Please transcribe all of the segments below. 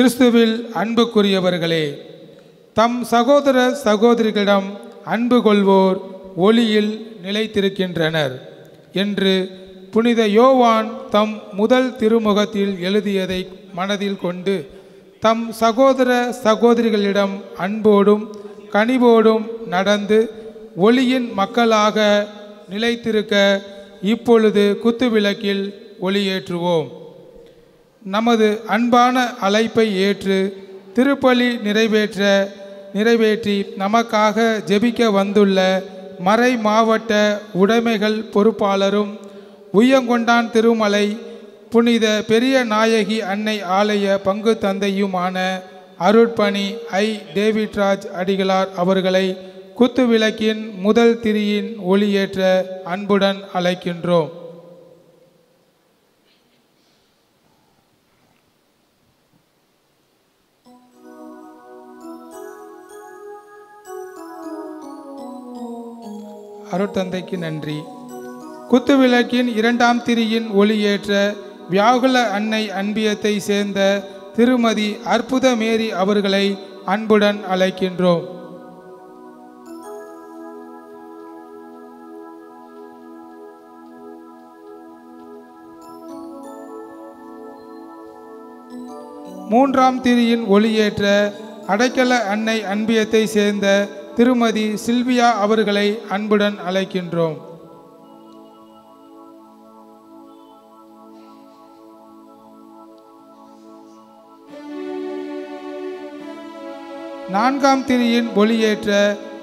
கிறிஸ்துவில் அன்புக்குரியவர்களே, தம் சகோதர சகோதரிகளிடம் அன்பு கொள்வோர் ஒளியில் நிலைத்திருக்கின்றனர் என்று புனித யோவான் தம் முதல் திருமுகத்தில் எழுதியதை மனதில் கொண்டு தம் சகோதர சகோதரிகளிடம் அன்போடும் கனிவோடும் நடந்து ஒளியின் மக்களாக நிலைத்திருக்க இப்பொழுது குத்துவிளக்கில் ஒளியேற்றுவோம். நமது அன்பான அழைப்பை ஏற்று திருப்பலி நிறைவேற்றி நமக்காக ஜெபிக்க வந்துள்ள மறை மாவட்ட உடைமைகள் பொறுப்பாளரும் உய்யங்கொண்டான் திருமலை புனித பெரிய நாயகி அன்னை ஆலய பங்கு தந்தையுமான அருட்பணி ஐ. டேவிட்ராஜ் அடிகளார் அவர்களை குத்துவிளக்கின் முதல் திரியின் ஒளியேற்ற அன்புடன் அழைக்கின்றோம். அருட்தந்தைக்கு நன்றி. குத்துவிளக்கின் இரண்டாம் திரியின் ஒளியேற்ற வியாகுல அன்னை அன்பியத்தை சேர்ந்த திருமதி அற்புத மேரி அவர்களை அன்புடன் அழைக்கின்றோம். மூன்றாம் திரியின் ஒளியேற்ற அடைக்கல அன்னை அன்பியத்தை சேர்ந்த திருமதி சில்வியா அவர்களை அன்புடன் அழைக்கின்றோம். நான்காம் திரியின் ஒளியேற்ற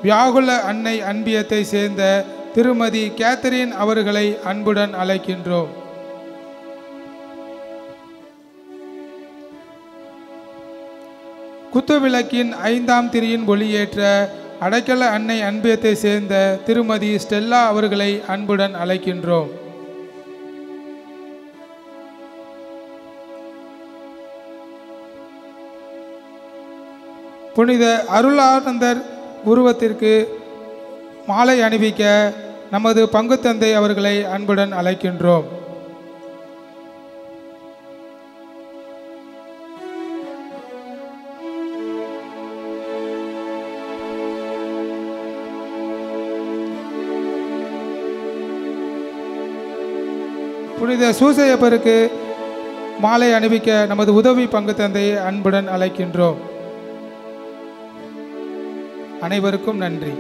வியாகுல அன்னை அன்பியத்தை சேர்ந்த திருமதி கேத்தரின் அவர்களை அன்புடன் அழைக்கின்றோம். குத்துவிளக்கின் ஐந்தாம் திரியின் ஒளியேற்ற அடைக்கல அன்னை அன்பியத்தை சேர்ந்த திருமதி ஸ்டெல்லா அவர்களை அன்புடன் அழைக்கின்றோம். புனித அருளானந்தர் உருவத்திற்கு மாலை அணிவிக்க நமது பங்குத்தந்தை அவர்களை அன்புடன் அழைக்கின்றோம். புனித சூசையப்பருக்கு மாலை அணிவிக்க நமது உதவி பங்கு தந்தையை அன்புடன் அழைக்கின்றோம். அனைவருக்கும் நன்றி.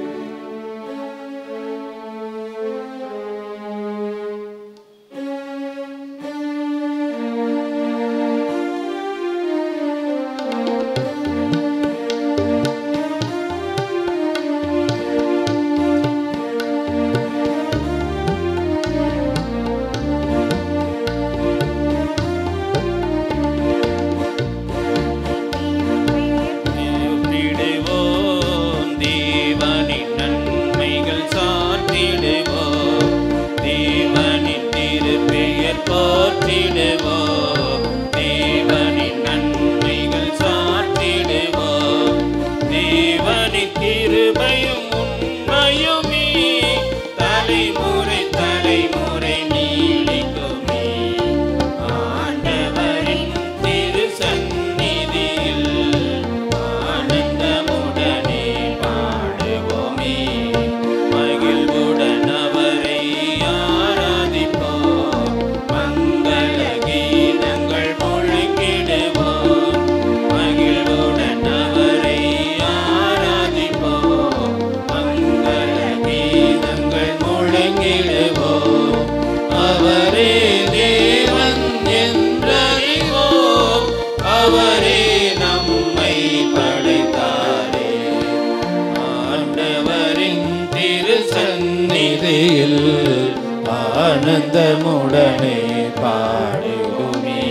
ஆனந்தமுடனே பாடுமே.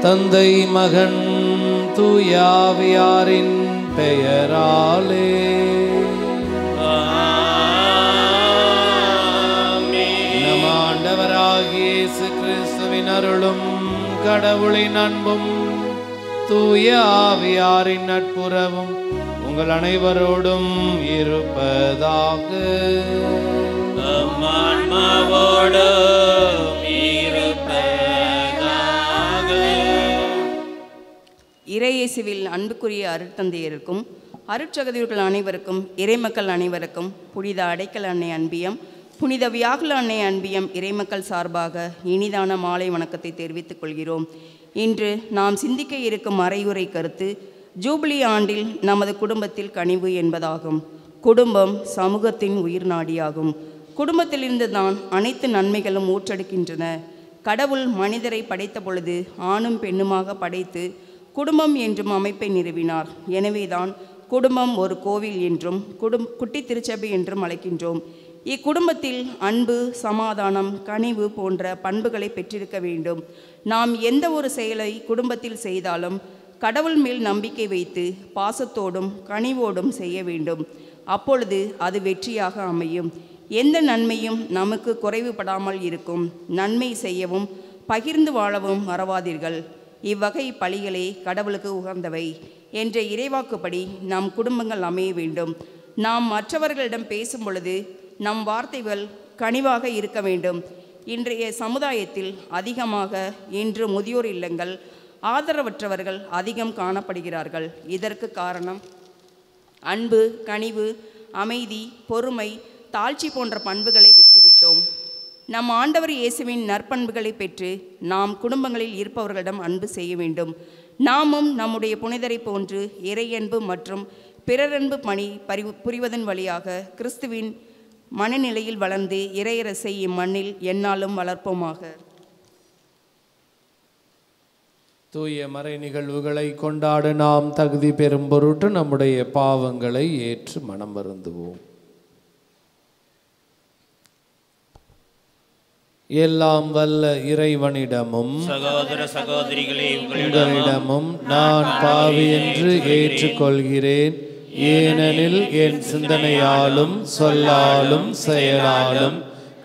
தந்தை மகன் தூயாவியாரின் பெயராலே நம் ஆண்டவராகிய இயேசு கிறிஸ்துவின் அருளும் கடவுளின் அன்பும் தூய ஆவியாரின் நட்புறவும் உங்கள் அனைவரோடும் இருப்பதாக. ஆன்மாவோடும் இருப்பதாக. இயேசுவில் அன்புக்குரிய அருட்தந்தையருக்கும் அருட்சகதியர்கள் அனைவருக்கும் இறைமக்கள் அனைவருக்கும் புனித அடைக்கல அன்னை அன்பியம் புனித வியாகுல அன்னை அன்பியம் இறைமக்கள் சார்பாக இனிதான மாலை வணக்கத்தை தெரிவித்துக் கொள்கிறோம். இன்று நாம் சிந்திக்க இருக்கும் மறையுரை கருத்து ஜூபிலி ஆண்டில் நமது குடும்பத்தில் கனிவு என்பதாகும். குடும்பம் சமூகத்தின் உயிர் நாடியாகும். குடும்பத்திலிருந்து தான் அனைத்து நன்மைகளும் ஊற்றெடுக்கின்றன. கடவுள் மனிதரை படைத்த பொழுது ஆணும் பெண்ணுமாக படைத்து குடும்பம் என்றும் அமைப்பை நிறுவினார். எனவேதான் குடும்பம் ஒரு கோவில் என்றும் குட்டி திருச்சபை என்றும் அழைக்கின்றோம். இக்குடும்பத்தில் அன்பு, சமாதானம், கனிவு போன்ற பண்புகளை பெற்றிருக்க வேண்டும். நாம் எந்த ஒரு செயலை குடும்பத்தில் செய்தாலும் கடவுள் மேல் நம்பிக்கை வைத்து பாசத்தோடும் கனிவோடும் செய்ய வேண்டும். அப்பொழுது அது வெற்றியாக அமையும். எந்த நன்மையும் நமக்கு குறைவுபடாமல் இருக்கும். நன்மை செய்யவும் பகிர்ந்து வாழவும் மறவாதீர்கள். இவ்வகை பலிகளே கடவுளுக்கு உகந்தவை என்ற இறைவாக்குப்படி நம் குடும்பங்கள் அமைய வேண்டும். நாம் மற்றவர்களிடம் பேசும் பொழுது நம் வார்த்தைகள் கனிவாக இருக்க வேண்டும். இன்றைய சமுதாயத்தில் அதிகமாக இன்று முதியோர் இல்லங்கள், ஆதரவற்றவர்கள் அதிகம் காணப்படுகிறார்கள். இதற்கு காரணம் அன்பு, கனிவு, அமைதி, பொறுமை, தாழ்ச்சி போன்ற பண்புகளை விட்டுவிட்டோம். நம் ஆண்டவர் இயேசுவின் நற்பண்புகளை பெற்று நாம் குடும்பங்களில் இருப்பவர்களிடம் அன்பு செய்ய வேண்டும். நாமும் நம்முடைய புனிதரை போன்று இறையன்பு மற்றும் பிறரன்பு பணி புரிவதன் வழியாக கிறிஸ்துவின் மனநிலையில் வளர்ந்து இறையரசை இம்மண்ணில் எந்நாளும் வளர்ப்போமாக. தூய மறை நிகழ்வுகளை கொண்டாட நாம் தகுதி பெறும் பொருட்டு நம்முடைய பாவங்களை ஏற்று மனம் வருந்துவோம். எல்லாம் வல்ல இறைவனிடமும் சகோதர சகோதரிகளே உங்களிடமும் நான் பாவி என்று ஏற்றுக்கொள்கிறேன். ஏனெனில் என் சிந்தனையாலும் சொல்லாலும் செயலாலும்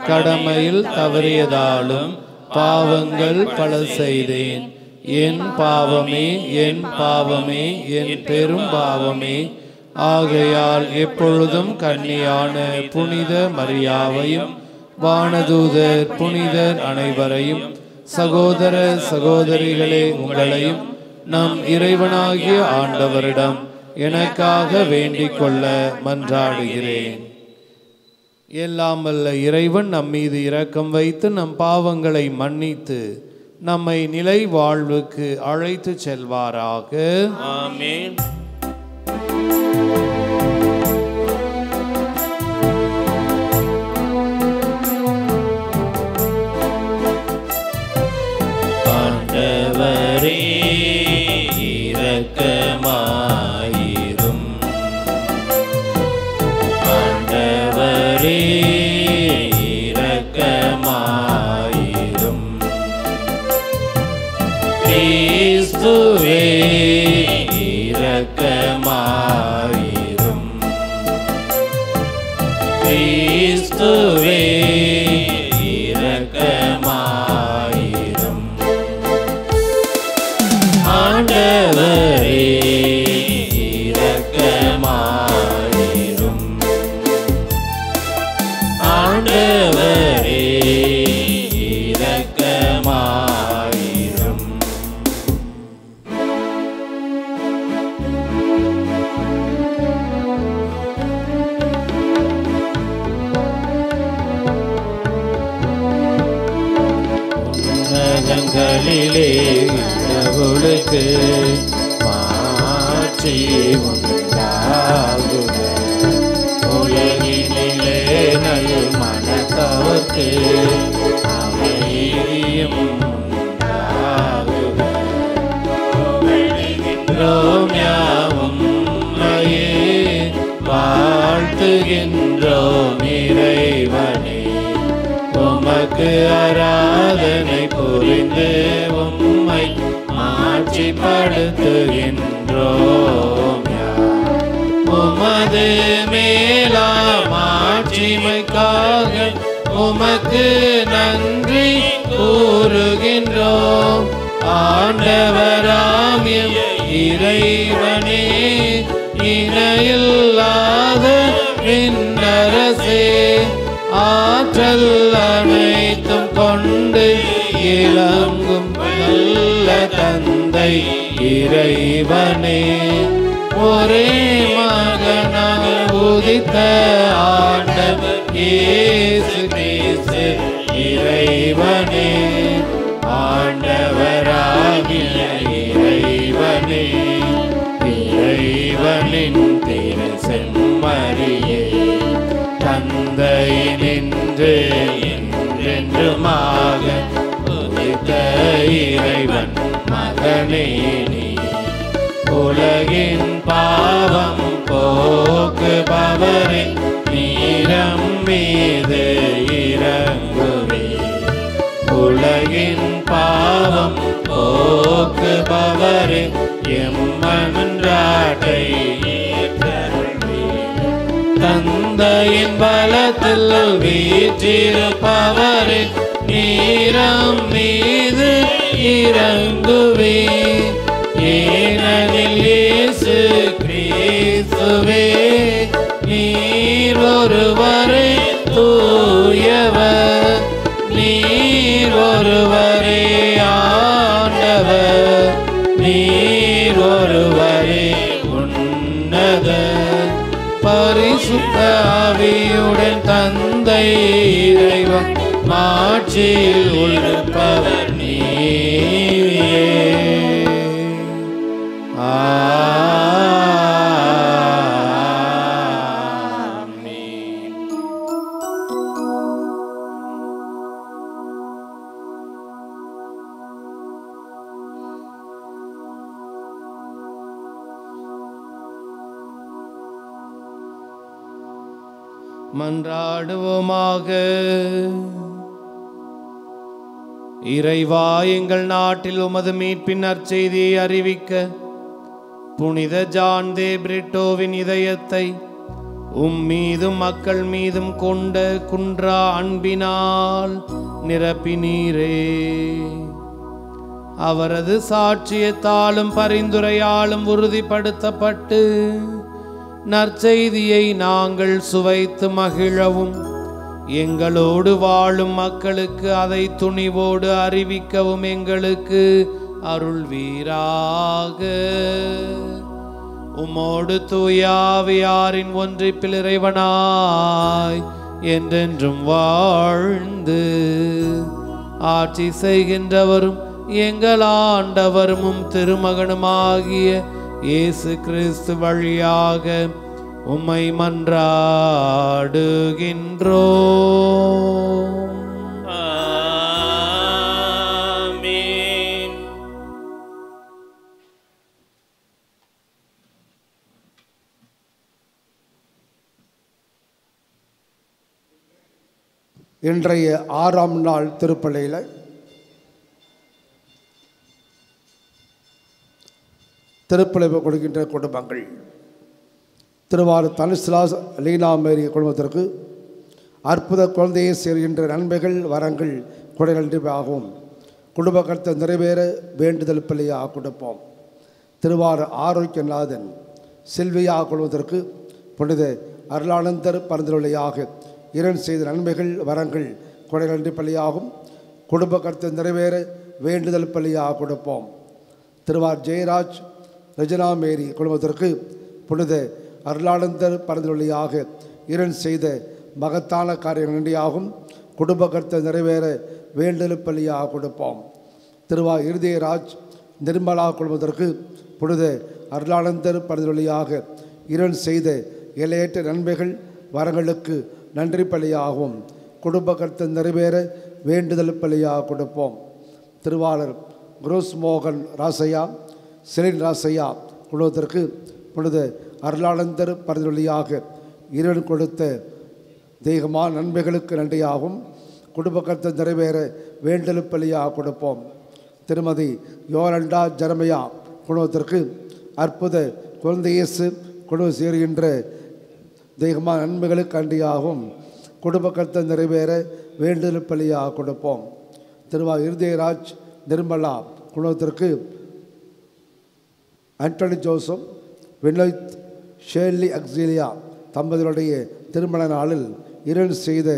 கடமையில் தவறியதாலும் பாவங்கள் பல செய்தேன். என் பாவமே, என் பாவமே, என் பெரும் பாவமே. ஆகையால் எப்பொழுதும் கன்னியான புனித மரியாவையும் வானதூதர் புனிதர் அனைவரையும் சகோதர சகோதரிகளே உங்களையும் நம் இறைவனாகிய ஆண்டவரிடம் எனக்காக வேண்டிக் கொள்ள மன்றாடுகிறேன். எல்லாம் வல்ல இறைவன் நம் மீது இரக்கம் வைத்து நம் பாவங்களை மன்னித்து நம்மை நிலை வாழ்வுக்கு அழைத்து செல்வாராக. ஆமென். ஆண்டவரே இரக்கமாயிரும். ஆண்டவரே இரக்கமாயிரும். கிறிஸ்துவே இரக்கமாயிரும். கிறிஸ்துவே இரக்கமாயிரும். ஆண்டவரே இரக்கமாயிரும். ஆண்டவரே இரக்கமாயிரும். உன்னதங்களிலே கடவுளுக்கு மாட்சி உண்டாகுக. உலகினிலே நல் மனத்தவர்க்கு அமைதியும் உண்டாகுக. புகழுகின்றோம் யாவும் உம்மையே, வாழ்த்துகின்றோம் இறைவனே. உமக்கு ஆராதனை புரிந்து உம்மை மாட்சிப்படுத்துகின்றோம். உமது மேலாம் ஆட்சிமைக்காக உமக்கு நன்றி கூறுகின்றோம். ஆண்டவராம் எம் இறைவனே, இணையில்லாத விண்ணரசே, ஆற்றல் அனைத்தும் கொண்டு இளங்கும் நல்ல தந்தை இறைவனே ஒரே மகனாக உதித்த ஆண்டவர் இயேசு கிறிஸ்து இறைவனே ஆண்டவராகிய இறைவனே இறைவனின் திரு செம்மறியே தந்தை நின்று என்றென்றுமாக உதித்த இறைவன் மகனே நீ உலகின் பாவம் போக்குபவரே நீரம் மீது இறங்குவே உலகின் பாவம் போக்குபவரே எம்மன்றாட்டை தந்தையின் பலத்தில் வீற்றிருப்பவரே நீரம் மீது இறங்குவே ஏனெனில் இயேசு கிறிஸ்துவே நீர் ஒருவரே தூயவர் நீர் ஒருவரே ஆண்டவர் நீர் ஒருவரே உன்னத பரிசுத்த ஆவியுடன் தந்தை இறைவன் மாட்சியில் உள்ளவர் நீயே ஆமென். மன்றாடுவோமாக. இறைவா, எங்கள் நாட்டில் உமது மீட்பின் நற்செய்தியை அறிவிக்க புனித ஜான் தே பிரிட்டோவின் இதயத்தை மீதும் மக்கள் மீதும் கொண்ட குன்றா அன்பினால் நிரப்பினீரே. அவரது சாட்சியத்தாலும் பரிந்துரையாலும் உறுதிப்படுத்தப்பட்டு நற்செய்தியை நாங்கள் சுவைத்து மகிழவும் எங்களோடு வாழும் மக்களுக்கு அதை துணிவோடு அறிவிக்கவும் எங்களுக்கு அருள்வீராக. உம்மோடு தூயாவியாரின் ஒன்றிப்பில் இறைவனாய் என்றென்றும் வாழ்ந்து ஆட்சி செய்கின்றவரும் எங்கள் ஆண்டவரும் திருமகனுமாகிய இயேசு கிறிஸ்து வழியாக உம்மை மன்றாடுகின்றோம். ஆமென். இன்றைய 6ஆம் நாள் திருப்பலியில் திருப்பலி கொடுக்கின்ற குடும்பங்கள் திருவாரூர் தனிஸ்லாஸ் லீனா மேரி குடும்பத்திற்கு அற்புத குழந்தையை சேர்கின்ற நன்மைகள் வரங்கள் கொடைநன்றியாகவும் குடும்ப கருத்தை நிறைவேற வேண்டுதல் பள்ளியாக கொடுப்போம். திருவாரூர் ஆரோக்கியநாதன் சில்வியா குடும்பத்திற்கு புனித அருளானந்தர் பரிந்துரையாக இரண் செய்த நன்மைகள் வரங்கள் கொடைநன்றி பள்ளியாகும் குடும்ப கருத்தை நிறைவேற வேண்டுதல் பள்ளியாக கொடுப்போம். திருவாரூர் ஜெயராஜ் ரஜனா மேரி குடும்பத்திற்கு புனித அருளானந்தர் பரிந்துரையாக இரண் செய்த மகத்தான காரியங்கள் நன்றியாகும் குடும்ப கருத்தை நிறைவேற வேண்டுதல் பள்ளியாக கொடுப்போம். திருவாரூர் இருதயராஜ் நிர்மலா குடும்பத்திற்கு புனித அருளானந்தர் பரிந்துரையாக இரண் செய்த எல்லையற்ற நன்மைகள் வரங்களுக்கு நன்றி பள்ளியாகவும் குடும்ப கருத்தை நிறைவேற வேண்டுதல் பள்ளியாக கொடுப்போம். திருவாளர் குரோஸ் மோகன் ராசையா செலின் ராசையா குடும்பத்திற்கு புனித அருளானந்தர் பரிந்துரையாக இறைவன் கொடுத்த தெய்வமான நன்மைகளுக்கு நன்றியாகவும் குடும்ப கருத்தை நிறைவேற வேண்டுதல் பள்ளியாக கொடுப்போம். திருமதி யோரண்டா ஜெரமையா குடும்பத்திற்கு அற்புத குழந்தையேசு குடும்பம் சேர்கின்ற தெய்வமான நன்மைகளுக்கு நன்றியாகவும் குடும்ப கருத்தை நிறைவேற வேண்டுதல் பள்ளியாக கொடுப்போம். திருவாரூர் இருதயராஜ் நிர்மலா குடும்பத்திற்கு ஆண்டனி ஜோசப் வினோத் ஷேர்லி அக்ஸீலியா தம்பதிகளுடைய திருமண நாளில் இரண் செய்த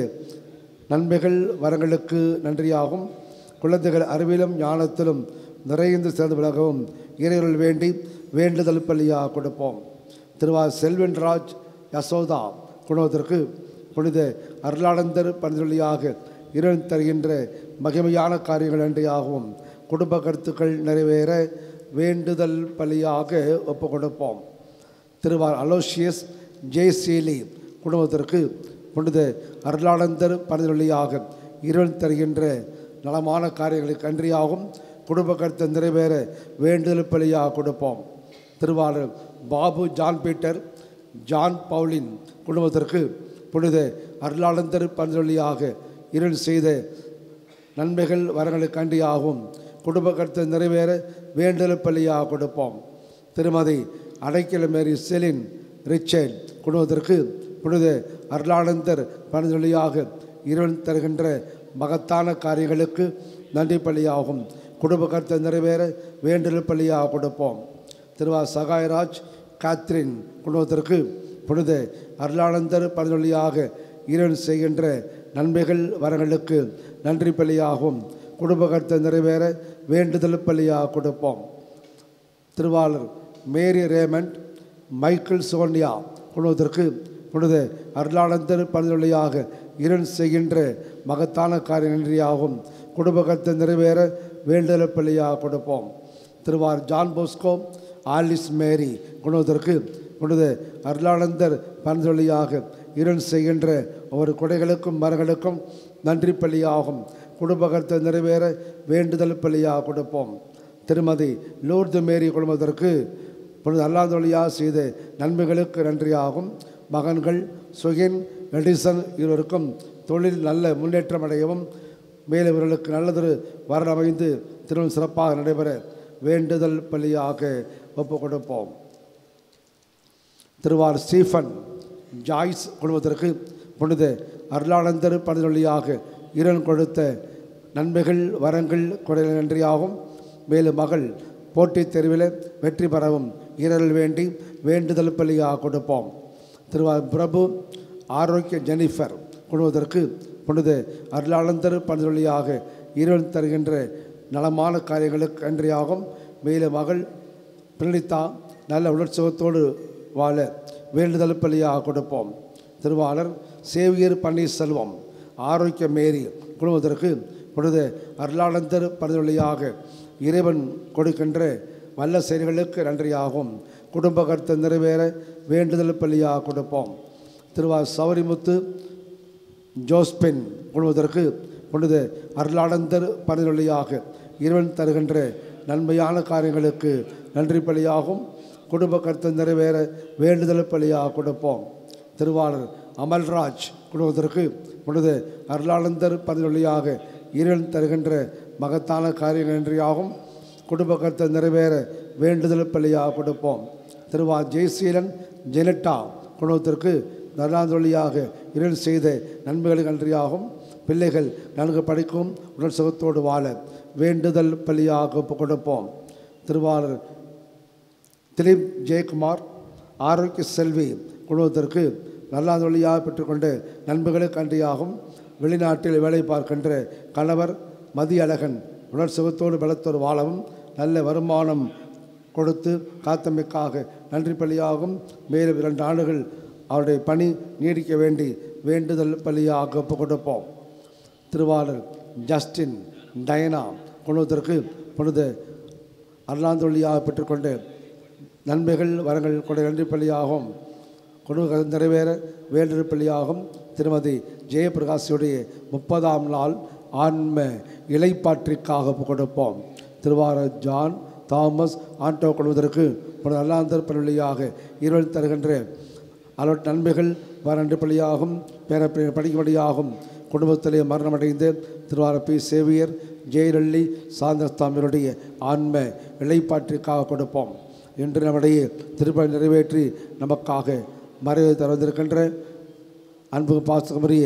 நன்மைகள் வரங்களுக்கு நன்றியாகும் குழந்தைகள் அறிவிலும் ஞானத்திலும் நிறைந்து சேர்ந்து விலகவும் இறைவர்கள் வேண்டி வேண்டுதல் பலியாக கொடுப்போம். திருவார் செல்வன்ராஜ் யசோதா குடும்பத்திற்கு புனித அருளானந்தர் பணிதொழியாக இறைவன் தருகின்ற மகிமையான காரியங்கள் நன்றியாகவும் குடும்ப கருத்துக்கள் நிறைவேற வேண்டுதல் பலியாக ஒப்பு கொடுப்போம். திருவார் அலோசியஸ் ஜெய்சீலி குடும்பத்திற்கு புனித அருளானந்தர் பணிதொழியாக இறைவன் தருகின்ற நலமான காரியங்களுக்கு நன்றியாகவும் குடும்ப கருத்தை நிறைவேற வேண்டுதல் பலியாக கொடுப்போம். திருவாளர் பாபு ஜான் பீட்டர் ஜான் பவுலின் குடும்பத்திற்கு புனித அருளானந்தர் பணிதொழியாக இறைவன் செய்த நன்மைகள் வரங்களுக்கு நன்றியாகவும் குடும்ப கருத்தை நிறைவேற வேண்டுதல் பலியாக கொடுப்போம். திருமதி அடைக்கல மேரி செலின் ரிச்சர்ட் குடும்பத்திற்கு புனித அருளானந்தர் பணிதொழியாக இறைவன் தருகின்ற மகத்தான காரியங்களுக்கு நன்றி பலியாகும் குடும்ப கருத்தை நிறைவேற வேண்டுதல் பலியாக கொடுப்போம். திருவார் சகாயராஜ் காத்ரின் குடும்பத்திற்கு புனித அருளானந்தர் பணிதொழியாக இறைவன் செய்கின்ற நன்மைகள் வரங்களுக்கு நன்றி பலியாகும் குடும்ப கருத்தை நிறைவேற வேண்டுதல் பலியாக கொடுப்போம். திருவாளர் மேரி ரேமண்ட் மைக்கேல் சோனியா குடும்பத்திற்கு புனித அருளானந்தர் பணிதொழியாக இறைவன் செய்கின்ற மகத்தான காரிய நன்றியாகும் குடும்ப கருத்தை நிறைவேற வேண்டுதல் பலியாக கொடுப்போம். திருவார் ஜான் போஸ்கோ ஆலிஸ் மேரி குடும்பத்திற்கு புனித அருளானந்தர் பணிதொழியாக இறைவன் செய்கின்ற ஒவ்வொரு கொடைகளுக்கும் மரங்களுக்கும் நன்றி பலியாகும் குடும்ப கருத்தை நிறைவேற வேண்டுதல் பலியாக கொடுப்போம். திருமதி லூர்து மேரி குடும்பத்திற்கு புனித அருளானந்தொழியாக செய்த நன்மைகளுக்கு நன்றியாகும் மகன்கள் சுகின் எடிசன் இருவருக்கும் தொழில் நல்ல முன்னேற்றம் அடையவும் மேலும் இவர்களுக்கு நல்லதொரு வரன் அமைந்து திருமணம் சிறப்பாக நடைபெற வேண்டுதல் பலியாக ஒப்பு கொடுப்போம். திருவார் ஸ்டீஃபன் ஜாய்ஸ் குடும்பத்திற்கு புனித அருளானந்தர் பணிதொழியாக இறைவன் கொடுத்த நன்மைகள் வரங்கள் கொடை நன்றியாகும் மேலும் மகள் போட்டித் தேர்வில் வெற்றி பெறவும் இறைவன் வேண்டி வேண்டுதல் பலியாக கொடுப்போம். திருவார் பிரபு ஆரோக்கிய ஜெனிஃபர் குடும்பத்திற்கு புனித அருளானந்தர் பணிதொழியாக இறைவன் தருகின்ற நலமான காரியங்களுக்கு நன்றியாகும் மேலும் மகள் பிரிணிதா நல்ல உணர்ச்சியோடு வாழ வேண்டுதல் பலியாக கொடுப்போம். திருவாளர் சேவியர் பன்னீர்செல்வம் ஆரோக்கிய மேரி குடும்பத்திற்கு புனித அருளானந்தர் பணிதொழியாக இறைவன் கொடுக்கின்ற வல்ல செயல்களுக்கு நன்றியாகும் குடும்ப கருத்தை நிறைவேற வேண்டுதல் பலியாக கொடுப்போம். திருவார் சௌரிமுத்து ஜோஸ்பின் குடும்பத்திற்கு புனித அருளானந்தர் பணிதொழியாக இறைவன் தருகின்ற நன்மையான காரியங்களுக்கு நன்றி பலியாகும் குடும்ப கருத்தை நிறைவேற வேண்டுதல் பலியாக கொடுப்போம். திருவாளர் அமல்ராஜ் குடும்பத்திற்கு புனித அருளானந்தர் பணிதொழியாக இறைவன் தருகின்ற மகத்தான காரியங்கள் நன்றியாகும் குடும்ப கருத்தை நிறைவேற வேண்டுதல் பலியாக கொடுப்போம். திருவார் ஜெய்சீலன் ஜெனட்டா குடும்பத்திற்கு அருளானந்தொழியாக இறைவன் செய்த நன்மைகளுக்கு நன்றியாகும் பிள்ளைகள் நன்கு படிக்கும் உடல் சுகத்தோடு வாழ வேண்டுதல் பலியாக கொடுப்போம். திருவாளர் திலீப் ஜெயக்குமார் ஆரோக்கிய செல்வி குடும்பத்திற்கு நல்லாந்தொழியாக பெற்றுக்கொண்டு நண்பர்களுக்கு நன்றியாகும் வெளிநாட்டில் வேலை பார்க்கின்ற கணவர் மதியழகன் உடல் சுகத்தோடு பலத்தோடு வாழவும் நல்ல வருமானம் கொடுத்து காத்தமைக்காக நன்றி பலியாகும் மேலும் 2 ஆண்டுகள் அவருடைய பணி நீடிக்க வேண்டி வேண்டுதல் பலியாக ஒப்பு கொடுப்போம். திருவாளர் ஜஸ்டின் டயனா குடும்பத்திற்கு புனித அருளாந்தொழியாக பெற்றுக்கொண்டு நன்மைகள் வரங்கள் கொண்ட நன்றி பலியாகும் குடும்ப நிறைவேற வேண்டுதல் பலியாகும். திருமதி ஜெயபிரகாசியுடைய 30ஆம் நாள் ஆன்ம இலைப்பாற்றிற்காக ஒப்பு கொடுப்போம். திருவாளர் ஜான் தாமஸ் ஆண்டோ குடும்பத்திற்கு புனித அருளாந்தர் பலியாக இறைவன் தருகின்ற அளவற்ற நன்மைகள் வரண்டு பலியாகும் பேர படிக்கும்படியாகும் குடும்பத்திலே மரணமடைந்த திருவாரூர் பி சேவியர் ஜெயலல்லி சாந்தஸ்தாமியருடைய ஆன்ம இலைப்பாற்றிற்காக கொடுப்போம். இன்று நம்முடைய திருப்பலி நிறைவேற்றி நமக்காக மறைவை தருவதற்கின்ற அன்பு பாசகமரிய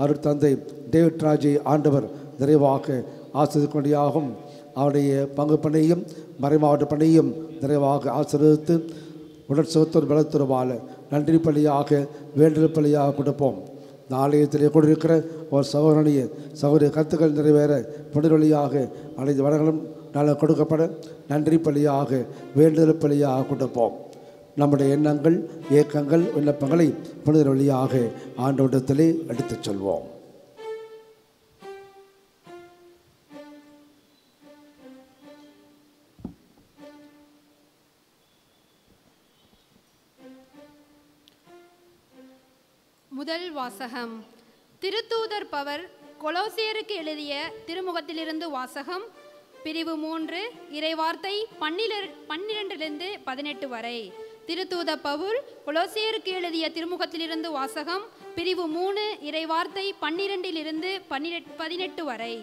அருட்தந்தை டேவிட் ராஜை ஆண்டவர் நிறைவாக ஆசிரியக்கூடியாகும் அவருடைய பங்கு பணியையும் மறைமாவட்ட பணியையும் நிறைவாக ஆசீர்வதித்து உடற் சுகத்தோடு பலத்தோடு வாழ நன்றி பலியாக வேண்டுதல் பலியாக கொடுப்போம். நாளையத்திலே கொண்டிருக்கிற ஒரு சகோதரனுடைய கருத்துக்கள் நிறைவேற புனித வழியாக அனைத்து வளங்களும் நாங்கள் கொடுக்கப்பட நன்றி பலியாக வேண்டுதல் பலியாக கொடுப்போம். நம்முடைய எண்ணங்கள், ஏக்கங்கள், விண்ணப்பங்களை புனித வழியாக ஆண்டவரிடத்திலே எடுத்துச் சொல்வோம். முதல் வாசகம். திருத்தூதர் பவுல் கொலோசியருக்கு எழுதிய திருமுகத்திலிருந்து வாசகம். பிரிவு 3 இறைவார்த்தை 12-18 வரை. திருத்தூதர் பவுல் கொலோசியருக்கு எழுதிய திருமுகத்திலிருந்து வாசகம். பிரிவு 3 இறைவார்த்தை 12-18 வரை.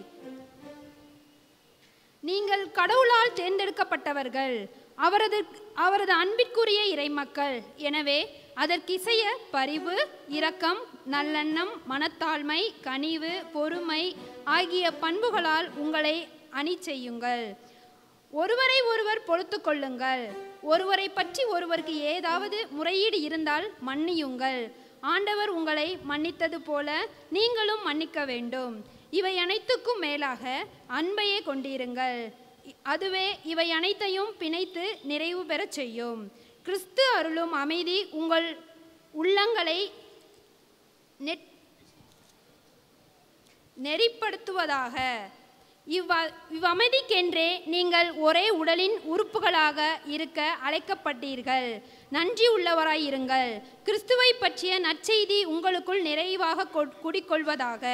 நீங்கள் கடவுளால் தேர்ந்தெடுக்கப்பட்டவர்கள், அவரது அன்பிற்குரிய இறைமக்கள். எனவே அதற்கிசைய பரிவு, இரக்கம், நல்லெண்ணம், மனத்தாழ்மை, கனிவு, பொறுமை ஆகிய பண்புகளால் உங்களை அணி செய்யுங்கள். ஒருவரை ஒருவர் பொறுத்து கொள்ளுங்கள். ஒருவரை பற்றி ஒருவருக்கு ஏதாவது முறையீடு இருந்தால் மன்னியுங்கள். ஆண்டவர் உங்களை மன்னித்தது போல நீங்களும் மன்னிக்க வேண்டும். இவை அனைத்துக்கும் மேலாக அன்பையே கொண்டிருங்கள். அதுவே இவை அனைத்தையும் பிணைத்து நிறைவு பெறச் செய்யும். கிறிஸ்து அருளும் அமைதி உங்கள் உள்ளங்களை நெறிப்படுத்துவதாக. இவ்வமைதிக்கென்றே நீங்கள் ஒரே உடலின் உறுப்புகளாக இருக்க அழைக்கப்பட்டீர்கள். நன்றி உள்ளவராயிருங்கள். கிறிஸ்துவை பற்றிய நற்செய்தி உங்களுக்குள் நிறைவாக குடிக்கொள்வதாக.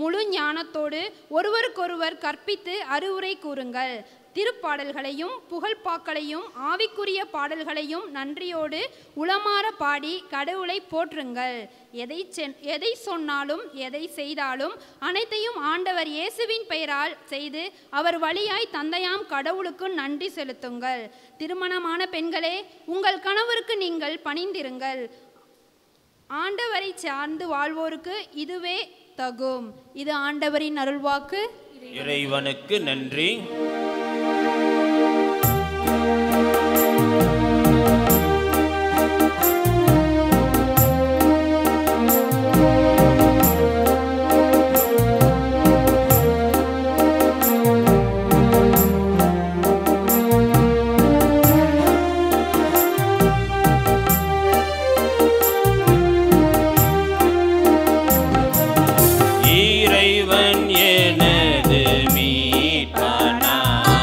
முழு ஞானத்தோடு ஒருவருக்கொருவர் கற்பித்து அறிவுரை கூறுங்கள். திருப்பாடல்களையும் புகழ்பாக்களையும் ஆவிக்குரிய பாடல்களையும் நன்றியோடு உளமாற பாடி கடவுளை போற்றுங்கள். எதை சொன்னாலும் எதை செய்தாலும் அனைத்தையும் ஆண்டவர் இயேசுவின் பெயரால் செய்து அவர் வழியாய் தந்தையாம் கடவுளுக்கு நன்றி செலுத்துங்கள். திருமணமான பெண்களே, உங்கள் கணவருக்கு நீங்கள் பணிந்திருங்கள். ஆண்டவரை சார்ந்து வாழ்வோருக்கு இதுவே தகும். இது ஆண்டவரின் அருள்வாக்கு. இறைவனுக்கு நன்றி. இறைவன் எனது மீட்பனார்.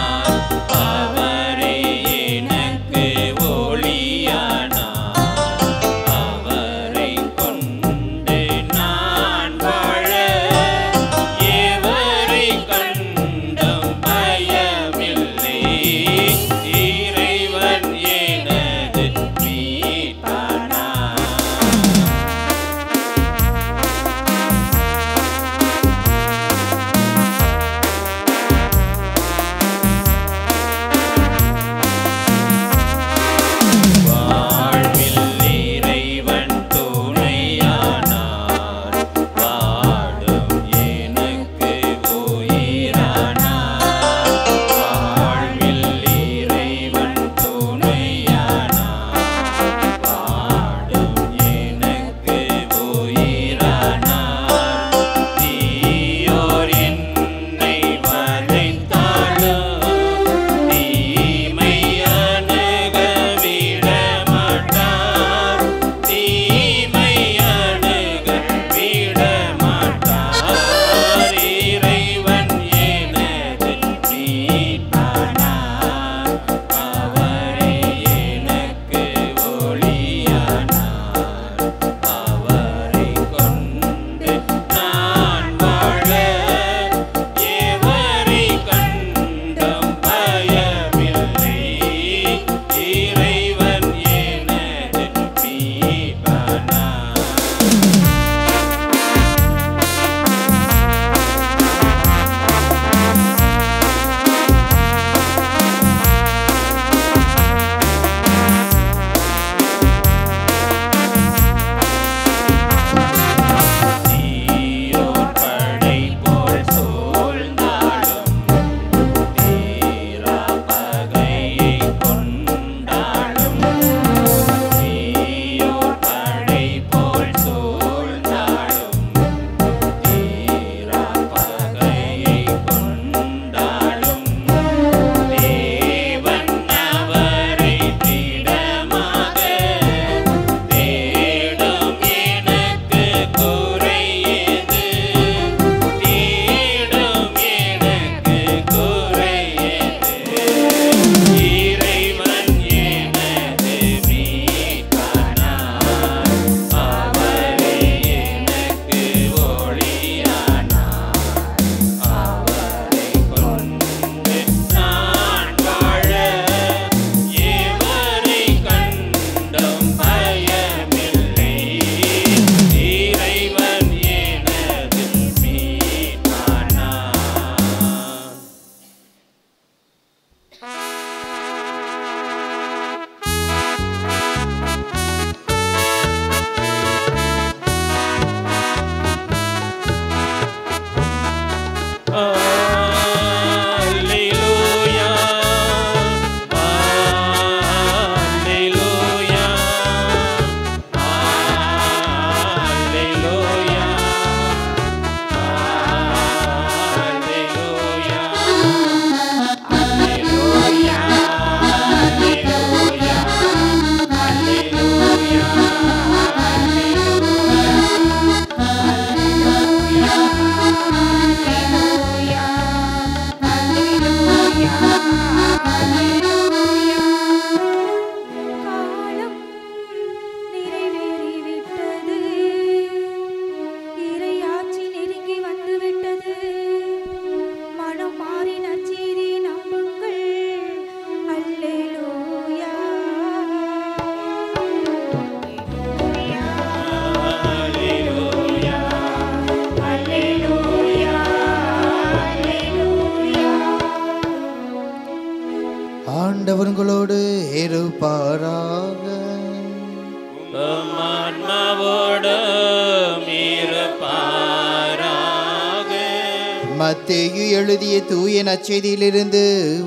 மத்தேயு எழுதிய தூய நற்செய்தியிலிருந்து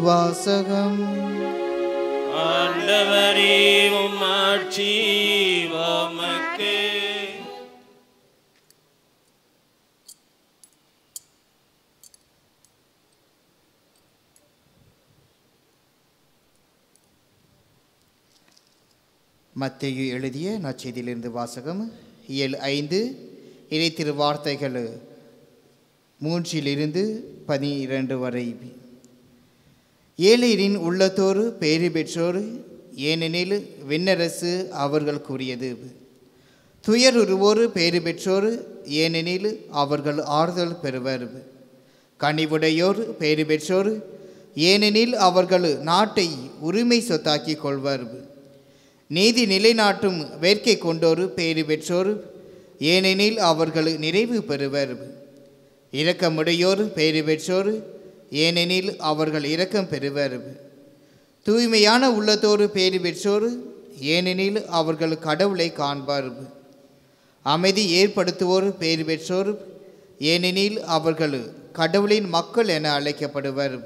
வாசகம். ஆண்டவரே உம்மாட்சி உமக்கே. மத்தேயு எழுதிய நற்செய்தியிலிருந்து வாசகம். இயல் 5 இறை திருவார்த்தைகள் 3-12 வரை. ஏழையரின் உள்ளத்தோர் பேறு பெற்றோர், ஏனெனில் விண்ணரசு அவர்களுக்குரியது. துயருருவோர் பேறு பெற்றோர், ஏனெனில் அவர்கள் ஆறுதல் பெறுவர். கனிவுடையோர் பேறு பெற்றோர், ஏனெனில் அவர்கள் நாட்டை உரிமை சொத்தாக்கி கொள்வர். நீதி நிலைநாட்டும் வேட்கை கொண்டோர் பேறு பெற்றோர், ஏனெனில் அவர்கள் நிறைவு பெறுவர். இரக்கமுடையோர் பேறு பெற்றோர், ஏனெனில் அவர்கள் இரக்கம் பெறுவர். தூய்மையான உள்ளத்தோர் பேறு பெற்றோர், ஏனெனில் அவர்கள் கடவுளை காண்பார். அமைதி ஏற்படுத்துவோர் பேறு பெற்றோர், ஏனெனில் அவர்கள் கடவுளின் மக்கள் என அழைக்கப்படுவர்.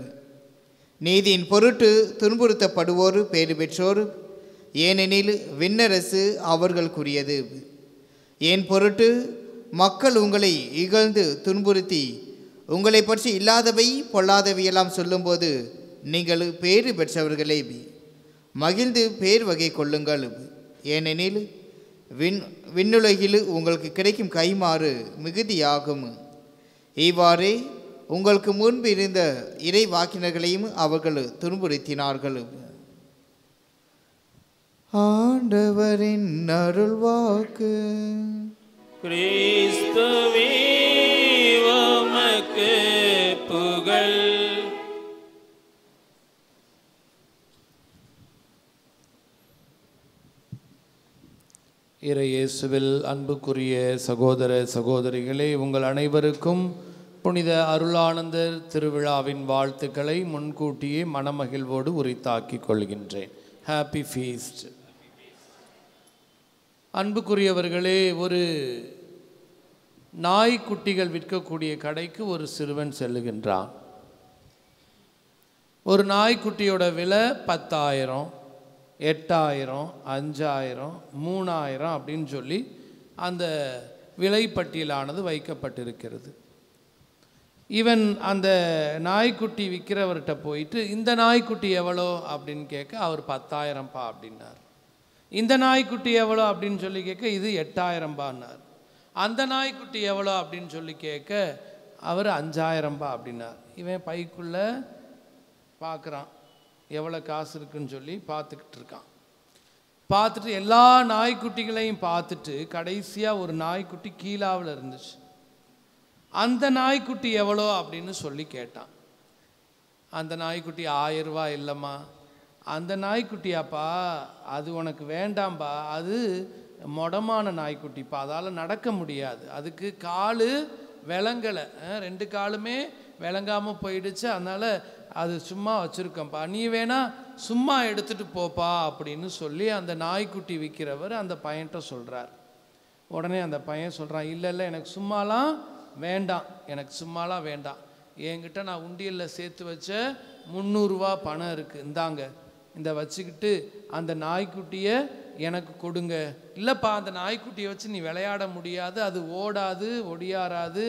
நீதியின் பொருட்டு துன்புறுத்தப்படுவோர் பேறு பெற்றோர், ஏனெனில் விண்ணரசு அவர்களுக்குரியது. என் பொருட்டு மக்கள் உங்களை இகழ்ந்து துன்புறுத்தி உங்களை பற்றி இல்லாதவை பொல்லாதவையெல்லாம் சொல்லும்போது நீங்கள் பேறு பெற்றவர்களே. மகிழ்ந்து பேர் வகை கொள்ளுங்கள், ஏனெனில் விண்ணுலகில் உங்களுக்கு கிடைக்கும் கைமாறு மிகுதியாகும். இவ்வாறே உங்களுக்கு முன்பு இருந்த இறை வாக்கினர்களையும் அவர்கள் துன்புறுத்தினார்கள். ஆண்டவரின் அருள்வாக்கு. கிறிஸ்துவே உமக்கு புகழ். இறை இயேசுவில் அன்புக்குரிய சகோதர சகோதரிகளே, உங்கள் அனைவருக்கும் புனித அருளானந்தர் திருவிழாவின் வாழ்த்துக்களை முன்கூட்டியே மனமகிழ்வோடு உரித்தாக்கிக் கொள்கின்றேன். Happy feast. அன்புக்குரியவர்களே, ஒரு நாய்க்குட்டிகள் விற்கக்கூடிய கடைக்கு ஒரு சிறுவன் செல்லுகின்றான். ஒரு நாய்க்குட்டியோட விலை 10,000, 8,000, 5,000, 3,000 அப்படின்னு சொல்லி அந்த விலைப்பட்டியலானது வைக்கப்பட்டிருக்கிறது. இவன் அந்த நாய்க்குட்டி விற்கிறவர்கிட்ட போயிட்டு, இந்த நாய்க்குட்டி எவ்வளோ அப்படின்னு கேட்க அவர் 10,000 அப்படின்னார். இந்த நாய்க்குட்டி எவ்வளோ அப்படின்னு சொல்லி கேட்க இது 8,000 அந்த நாய்க்குட்டி எவ்வளோ அப்படின்னு சொல்லி கேட்க அவர் 5,000 அப்படின்னார். இவன் பைக்குள்ளே பார்க்குறான், எவ்வளோ காசு இருக்குன்னு சொல்லி பார்த்துக்கிட்டு இருக்கான். பார்த்துட்டு எல்லா நாய்க்குட்டிகளையும் பார்த்துட்டு கடைசியாக ஒரு நாய்க்குட்டி கீழாவில் இருந்துச்சு. அந்த நாய்க்குட்டி எவ்வளோ அப்படின்னு சொல்லி கேட்டான். அந்த நாய்க்குட்டி 1000 ரூபா இல்லைம்மா. அந்த நாய்க்குட்டியாப்பா, அது உனக்கு வேண்டாம்பா, அது மொடமான நாய்க்குட்டிப்பா, அதால் நடக்க முடியாது, அதுக்கு கால் விளங்கலை, 2 காலுமே விளங்காமல் போயிடுச்சு, அதனால் அது சும்மா வச்சுருக்கேன்ப்பா, நீ வேணா சும்மா எடுத்துகிட்டு போப்பா அப்படின்னு சொல்லி அந்த நாய்க்குட்டி விற்கிறவர் அந்த பையன்கிட்ட சொல்கிறார். உடனே அந்த பையன் சொல்கிறான், இல்லை இல்லை எனக்கு சும்மாலாம் வேண்டாம், எனக்கு சும்மாலாம் வேண்டாம், என்கிட்ட நான் உண்டியலில் சேர்த்து வச்ச 300 ரூபா பணம் இருக்குது, இந்தாங்க, இந்த வச்சுக்கிட்டு அந்த நாய்க்குட்டியை எனக்கு கொடுங்க. இல்லைப்பா, அந்த நாய்க்குட்டியை வச்சு நீ விளையாட முடியாது, அது ஓடாது ஒடியாராது,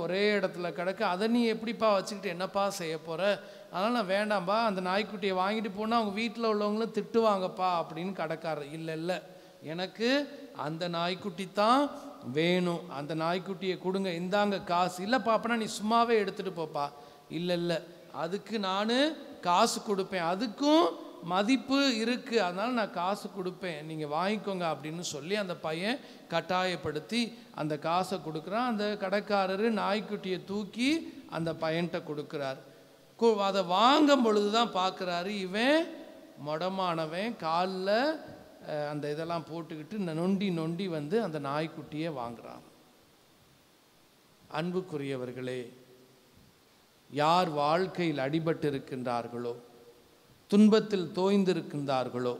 ஒரே இடத்துல கிடக்கு, அதை நீ எப்படிப்பா வச்சுக்கிட்டு என்னப்பா செய்ய போகிற, அதனால் நான் வேண்டாம்ப்பா, அந்த நாய்க்குட்டியை வாங்கிட்டு போனால் அவங்க வீட்டில் உள்ளவங்களும் திட்டுவாங்கப்பா அப்படின்னு கடைக்காரர். இல்லை இல்லை, எனக்கு அந்த நாய்க்குட்டி தான் வேணும், அந்த நாய்க்குட்டியை கொடுங்க, இந்தாங்க காசு. இல்லைப்பா, அப்பனா நீ சும்மாவே எடுத்துகிட்டு போப்பா. இல்லை இல்லை, அதுக்கு நான் காசு கொடுப்பேன், அதுக்கும் மதிப்பு இருக்குது, அதனால் நான் காசு கொடுப்பேன், நீங்கள் வாங்கிக்கோங்க அப்படின்னு சொல்லி அந்த பையன் கட்டாயப்படுத்தி அந்த காசை கொடுக்குறான். அந்த கடைக்காரர் நாய்க்குட்டியை தூக்கி அந்த பையன்கிட்ட கொடுக்குறார். அதை வாங்கும் பொழுது தான் பார்க்குறாரு, இவன் மொடமானவன், காலில் அந்த இதெல்லாம் போட்டுக்கிட்டு நொண்டி நொண்டி வந்து அந்த நாய்க்குட்டியை வாங்குறான். அன்புக்குரியவர்களே, யார் வாழ்க்கையில் அடிபட்டு இருக்கின்றார்களோ, துன்பத்தில் தோய்ந்திருக்கின்றார்களோ,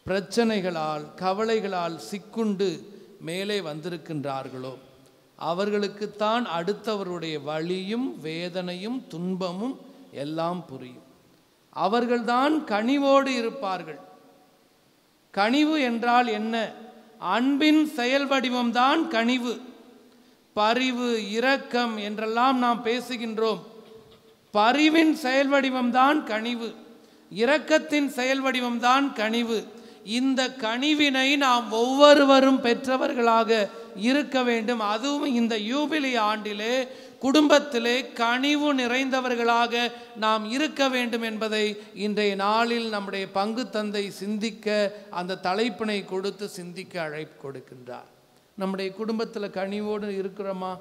பிரச்சனைகளால் கவலைகளால் சிக்குண்டு மேலே வந்திருக்கின்றார்களோ, அவர்களுக்குத்தான் அடுத்தவருடைய வலியும் வேதனையும் துன்பமும் எல்லாம் புரியும். அவர்கள்தான் கனிவோடு இருப்பார்கள். கனிவு என்றால் என்ன? அன்பின் செயல் வடிவம்தான் கனிவு. பரிவு, இரக்கம் என்றெல்லாம் நாம் பேசுகின்றோம். பரிவின் செயல் வடிவம்தான் கனிவு, இரக்கத்தின் செயல் வடிவம்தான் கனிவு. இந்த கனிவினை நாம் ஒவ்வொருவரும் பெற்றவர்களாக இருக்க வேண்டும். அதுவும் இந்த யூபிலி ஆண்டிலே குடும்பத்திலே கனிவு நிறைந்தவர்களாக நாம் இருக்க வேண்டும் என்பதை இன்றைய நாளில் நம்முடைய பங்கு தந்தை சிந்திக்க, அந்த தலைப்பினை கொடுத்து சிந்திக்க அழைப்பு கொடுக்கின்றார். நம்முடைய குடும்பத்தில் கனிவோடு இருக்கிறோமா?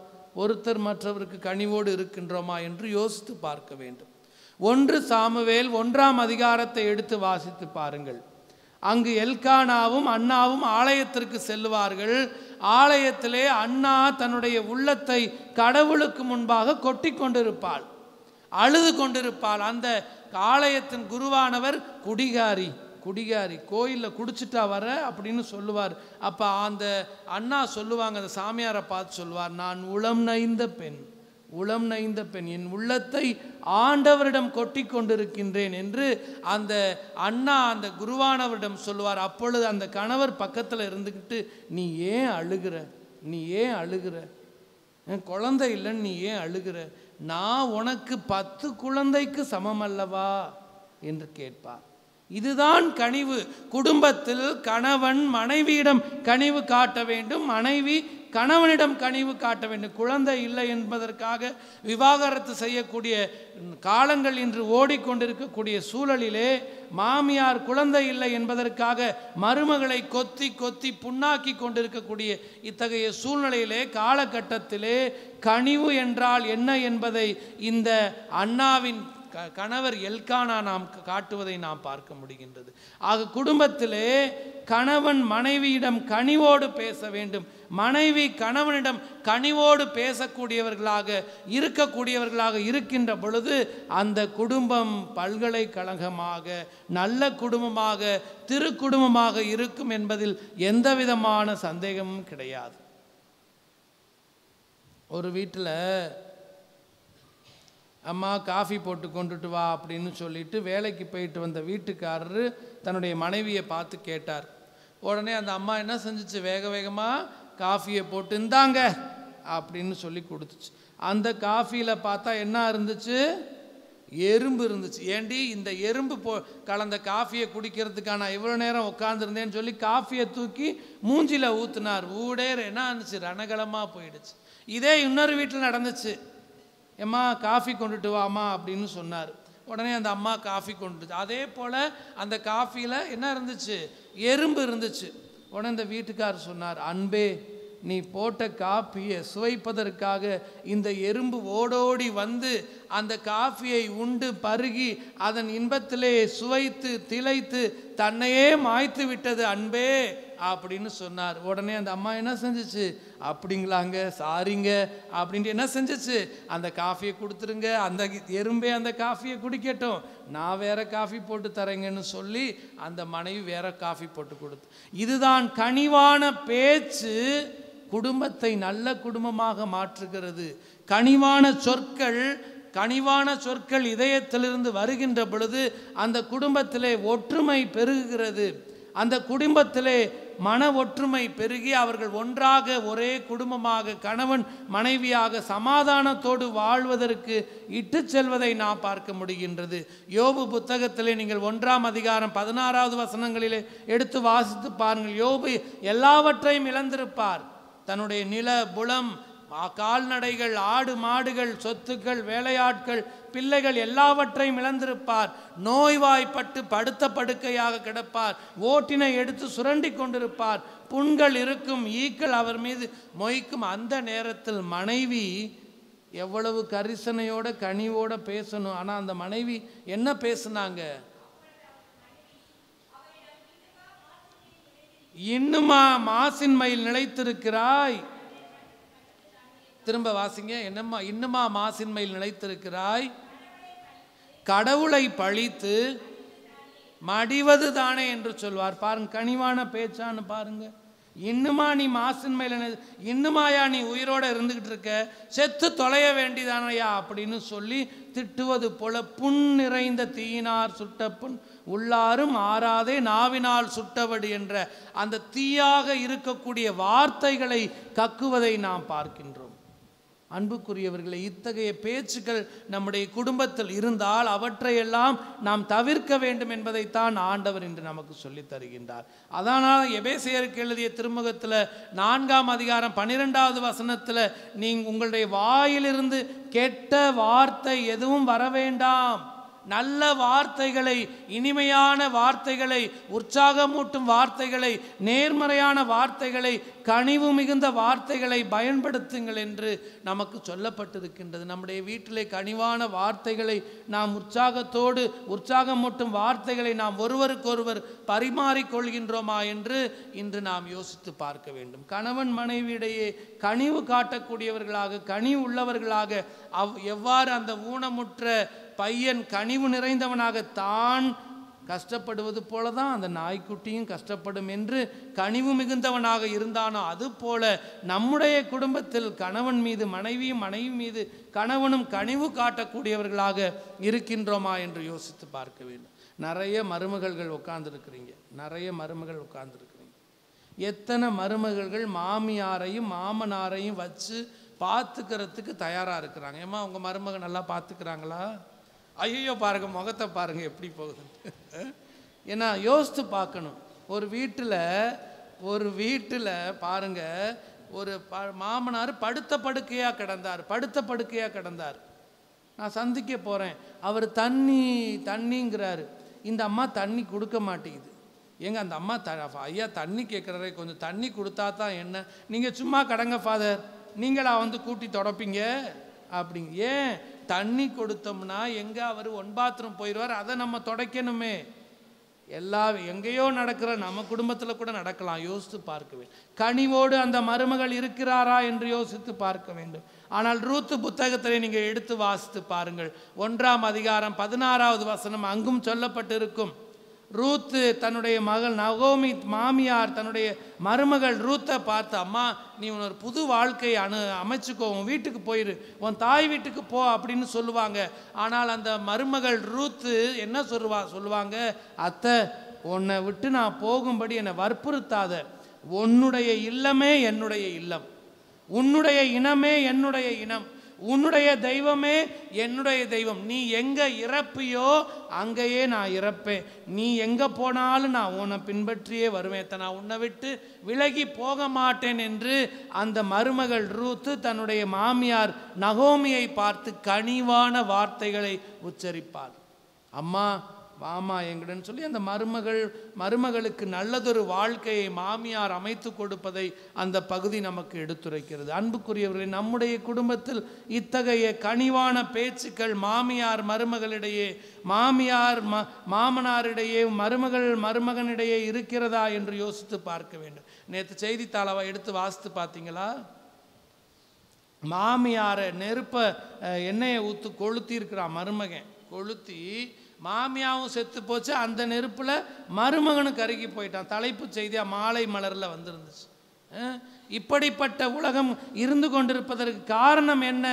ஒருத்தர் மற்றவருக்கு கனிவோடு இருக்கின்றோமா என்று யோசித்து பார்க்க வேண்டும். 1 சாமுவேல் 1ஆம் அதிகாரத்தை எடுத்து வாசித்து பாருங்கள். அங்கு எல்கானாவும் அன்னாவும் ஆலயத்திற்கு செல்லுவார்கள். ஆலயத்திலே அன்னா தன்னுடைய உள்ளத்தை கடவுளுக்கு முன்பாக கொட்டி கொண்டிருப்பாள், அழுது கொண்டிருப்பாள். அந்த ஆலயத்தின் குருவானவர் குடிகாரி கோயிலில் குடிச்சிட்டா வர அப்படின்னு சொல்லுவார். அப்போ அந்த அண்ணா சொல்லுவாங்க, அந்த சாமியாரை பார்த்து சொல்லுவார், நான் உளம் நைந்த பெண், என் உள்ளத்தை ஆண்டவரிடம் கொட்டி கொண்டிருக்கின்றேன் என்று அந்த அண்ணா அந்த குருவானவரிடம் சொல்லுவார். அப்பொழுது அந்த கணவர் பக்கத்தில் இருந்துக்கிட்டு, நீ ஏன் அழுகிற, குழந்தை இல்லைன்னு நீ ஏன் அழுகிற, நான் உனக்கு 10 குழந்தைக்கு சமம் அல்லவா என்று கேட்பார். இதுதான் கனிவு. குடும்பத்தில் கணவன் மனைவியிடம் கனிவு காட்ட வேண்டும், மனைவி கணவனிடம் கனிவு காட்ட வேண்டும். குழந்தை இல்லை என்பதற்காக விவாகரத்து செய்யக்கூடிய காலங்கள் இன்று ஓடிக்கொண்டிருக்கக்கூடிய சூழலிலே, மாமியார் குழந்தை இல்லை என்பதற்காக மருமகளை கொத்தி கொத்தி புண்ணாக்கி கொண்டிருக்கக்கூடிய இத்தகைய சூழ்நிலையிலே, காலகட்டத்திலே கனிவு என்றால் என்ன என்பதை இந்த அண்ணாவின் கணவர் எல்கானா நாம் காட்டுவதை நாம் பார்க்க முடிகின்றது. ஆக குடும்பத்திலே கணவன் மனைவியிடம் கனிவோடு பேச வேண்டும், மனைவி கணவனிடம் கனிவோடு பேசக்கூடியவர்களாக இருக்கக்கூடியவர்களாக இருக்கின்ற பொழுது அந்த குடும்பம் பல்கலைக்கழகமாக, நல்ல குடும்பமாக, திருக்குடும்பமாக இருக்கும் என்பதில் எந்த விதமான சந்தேகமும் கிடையாது. ஒரு வீட்டில் அம்மா காஃபி போட்டு கொண்டுட்டு வா அப்படின்னு சொல்லிட்டு வேலைக்கு போயிட்டு வந்த வீட்டுக்காரரு தன்னுடைய மனைவியை பார்த்து கேட்டார். உடனே அந்த அம்மா என்ன செஞ்சிச்சு, வேக வேகமாக காஃபியை போட்டு இந்தாங்க அப்படின்னு சொல்லி கொடுத்துச்சு. அந்த காஃபியில் பார்த்தா என்ன இருந்துச்சு, எறும்பு இருந்துச்சு. ஏண்டி இந்த எறும்பு கலந்த காஃபியை குடிக்கிறதுக்காக நான் இவ்வளோ நேரம் உட்காந்துருந்தேன்னு சொல்லி காஃபியை தூக்கி மூஞ்சியில் ஊற்றுனார். என்ன இருந்துச்சு, ரணகலமாக போயிடுச்சு. இதே இன்னொரு வீட்டில் நடந்துச்சு. எம்மா காஃபி கொண்டுட்டு வாமா அப்படின்னு சொன்னார். உடனே அந்த அம்மா காஃபி கொண்டுச்சு. அதே போல் அந்த காஃபியில் என்ன இருந்துச்சு, எறும்பு இருந்துச்சு. உடனே இந்த வீட்டுக்காரர் சொன்னார், அன்பே நீ போட்ட காஃபியை சுவைப்பதற்காக இந்த எறும்பு ஓடோடி வந்து அந்த காஃபியை உண்டு பருகி அதன் இன்பத்திலே சுவைத்து திளைத்து தன்னையே மாய்த்து விட்டது அன்பே அப்படின்னு சொன்னார். உடனே அந்த அம்மா என்ன செஞ்சிச்சு, அப்படிங்களாங்க, சாரிங்க அப்படின்ட்டு என்ன செஞ்சிச்சு, அந்த காஃபியை கொடுத்துருங்க, அந்த எறும்பே அந்த காஃபியை குடிக்கட்டும், நான் வேற காஃபி போட்டு தரேங்கன்னு சொல்லி அந்த மனைவி வேற காஃபி போட்டு கொடுத்து. இதுதான் கனிவான பேச்சு குடும்பத்தை நல்ல குடும்பமாக மாற்றுகிறது. கனிவான சொற்கள் இதயத்திலிருந்து வருகின்ற பொழுது அந்த குடும்பத்திலே ஒற்றுமை பெருகுகிறது. அந்த குடும்பத்திலே மன ஒற்றுமை பெருகி அவர்கள் ஒன்றாக ஒரே குடும்பமாக கணவன் மனைவியாக சமாதானத்தோடு வாழ்வதற்கு இட்டு செல்வதை நாம் பார்க்க முடிகின்றது. யோபு புத்தகத்திலே நீங்கள் 1ஆம் அதிகாரம் 16வது வசனங்களிலே எடுத்து வாசித்து பாருங்கள். யோபு எல்லாவற்றையும் இழந்திருப்பார். தன்னுடைய நில புலம், கால்நடைகள், ஆடு மாடுகள், சொத்துக்கள், வேலையாட்கள், பிள்ளைகள் எல்லாவற்றையும் இழந்திருப்பார். நோய்வாய்ப்பட்டு படுத்த படுக்கையாக கிடப்பார். ஓட்டினை எடுத்து சுரண்டி கொண்டிருப்பார். புண்கள் இருக்கும், ஈக்கள் அவர் மீது மொய்க்கும். அந்த நேரத்தில் மனைவி எவ்வளவு கரிசனையோட கனிவோட பேசணும். ஆனால் அந்த மனைவி என்ன பேசுனாங்க, இன்னுமா மாசின்மையில் நிலைத்திருக்கிறாய். திரும்ப வாசிங்க. என்னம்மா, இன்னுமா மாசின்மையில் நிலைத்திருக்கிறாய், கடவுளை பழித்து மடிவது தானே என்று சொல்வார். பாருங்க, கனிவான பேச்சான்னு பாருங்க. இன்னுமா நீ மாசின் மேல இன்னுமாயா நீ உயிரோடு இருந்துக்கிட்டு இருக்க, செத்து தொலைய வேண்டிதானையா அப்படின்னு சொல்லி திட்டுவது போல, புண் நிறைந்த தீயினார் சுட்ட புண் உள்ளாரும் ஆறாதே நாவினால் சுட்டவடு என்ற அந்த தீயாக இருக்கக்கூடிய வார்த்தைகளை கக்குவதை நாம் பார்க்கின்றோம். அன்புக்குரியவர்களை, இத்தகைய பேச்சுக்கள் நம்முடைய குடும்பத்தில் இருந்தால் அவற்றையெல்லாம் நாம் தவிர்க்க வேண்டும் என்பதைத்தான் ஆண்டவர் இன்று நமக்கு சொல்லித் தருகின்றார். அதனால் எபேசியருக்கு எழுதிய திருமுகத்தில் 4ஆம் அதிகாரம் 12வது வசனத்தில், உங்களுடைய வாயிலிருந்து கெட்ட வார்த்தை எதுவும் வர வேண்டாம், நல்ல வார்த்தைகளை, இனிமையான வார்த்தைகளை, உற்சாகமூட்டும் வார்த்தைகளை, நேர்மறையான வார்த்தைகளை, கனிவு மிகுந்த வார்த்தைகளை பயன்படுத்துங்கள் என்று நமக்கு சொல்லப்பட்டிருக்கின்றது. நம்முடைய வீட்டிலே கனிவான வார்த்தைகளை நாம் உற்சாகமூட்டும் வார்த்தைகளை நாம் ஒருவருக்கொருவர் பரிமாறிக்கொள்கின்றோமா என்று இன்று நாம் யோசித்து பார்க்க வேண்டும். கணவன் மனைவியிடையே கனிவு காட்டக்கூடியவர்களாக, கனிவு உள்ளவர்களாக, எவ்வாறு அந்த ஊனமுற்ற பையன் கனிவு நிறைந்தவனாக தான் கஷ்டப்படுவது போல தான் அந்த நாய்க்குட்டியும் கஷ்டப்படும் என்று கனிவு மிகுந்தவனாக இருந்தானோ, அதுபோல நம்முடைய குடும்பத்தில் கணவன் மீது மனைவியும், மனைவி மீது கணவனும் கனிவு காட்டக்கூடியவர்களாக இருக்கின்றோமா என்று யோசித்து பார்க்க வேண்டும். நிறைய மருமகள்கள் உட்கார்ந்துருக்கிறீங்க, எத்தனை மருமகள்கள் மாமியாரையும் மாமனாரையும் வச்சு பார்த்துக்கிறதுக்கு தயாராக இருக்கிறாங்க. ஏமா உங்கள் மருமகன் நல்லா பார்த்துக்கிறாங்களா? ஐயோ பாருங்க, முகத்தை பாருங்க எப்படி போகுது. ஏன்னா யோசித்து பார்க்கணும். ஒரு வீட்டில் பாருங்க, ஒரு மாமனார் படுத்த படுக்கையாக கிடந்தார். நான் சந்திக்க போகிறேன், அவர் தண்ணிங்கிறாரு. இந்த அம்மா தண்ணி கொடுக்க மாட்டேங்குது. ஏங்க அந்த அம்மா ஐயா தண்ணி கேட்குறாரே, கொஞ்சம் தண்ணி கொடுத்தா தான் என்ன, நீங்கள் சும்மா கடங்க ஃபாதர், நீங்களா வந்து கூட்டி தொடப்பீங்க அப்படிங்க. ஏன் தண்ணி கொடுத்தோம்னா எங்கே அவர் பாத்ரூம் போயிடுவார், அதை நம்ம துடைக்கணுமே. எங்கேயோ நடக்கிற நம்ம குடும்பத்தில் கூட நடக்கலாம். யோசித்து பார்க்க வேண்டும். கனிவோடு அந்த மருமகள் இருக்கிறாரா என்று யோசித்து பார்க்க வேண்டும். ஆனால் ரூத்து புத்தகத்திலே நீங்கள் எடுத்து வாசித்து பாருங்கள். 1ஆம் அதிகாரம் 16வது வசனம் அங்கும் சொல்லப்பட்டிருக்கும். ரூத்து தன்னுடைய மகள் நகோமி மாமியார் தன்னுடைய மருமகள் ரூத்தை பார்த்து, அம்மா நீ ஒரு புது வாழ்க்கையை அமைச்சுக்கோ, உன் வீட்டுக்கு போயிரு, உன் தாய் வீட்டுக்கு போ அப்படின்னு சொல்லுவாங்க. ஆனால் அந்த மருமகள் ரூத்து என்ன சொல்லுவாங்க, அத்தை உன்னை விட்டு நான் போகும்படி என்னை வற்புறுத்தாத, உன்னுடைய இல்லமே என்னுடைய இல்லம், உன்னுடைய இனமே என்னுடைய இனம், உன்னுடைய தெய்வமே என்னுடைய தெய்வம், நீ எங்கே இறப்பியோ அங்கேயே நான் இறப்பேன், நீ எங்கே போனாலும் நான் உன்னை பின்பற்றியே வருவேன், நான் உன்னை விட்டு விலகி போக மாட்டேன் என்று அந்த மருமகள் ரூத்து தன்னுடைய மாமியார் நகோமியை பார்த்து கனிவான வார்த்தைகளை உச்சரிப்பார். அம்மா வாமா எங்கன்னு சொல்லி அந்த மருமகளுக்கு நல்லதொரு வாழ்க்கையை மாமியார் அமைத்து கொடுப்பதை அந்த பகுதி நமக்கு எடுத்துரைக்கிறது. அன்புக்குரியவர்களே, நம்முடைய குடும்பத்தில் இத்தகைய கனிவான பேச்சுக்கள் மாமியார் மருமகளிடையே, மாமியார் மாமனாரிடையே, மருமகனிடையே இருக்கிறதா என்று யோசித்து பார்க்க வேண்டும். நேற்று செய்தித்தாளவை எடுத்து வாசித்து பார்த்தீங்களா? மாமியாரை எண்ணெயை ஊற்று கொளுத்தி இருக்கிறான் மருமகன், கொளுத்தி மாமியாவும் செத்து போச்சு, அந்த நெருப்பில் மருமகனும் கருகி போயிட்டான். தலைப்பு செய்தியாக மாலை மலரில் வந்திருந்துச்சு. இப்படிப்பட்ட உலகம் இருந்து கொண்டிருப்பதற்கு காரணம் என்ன?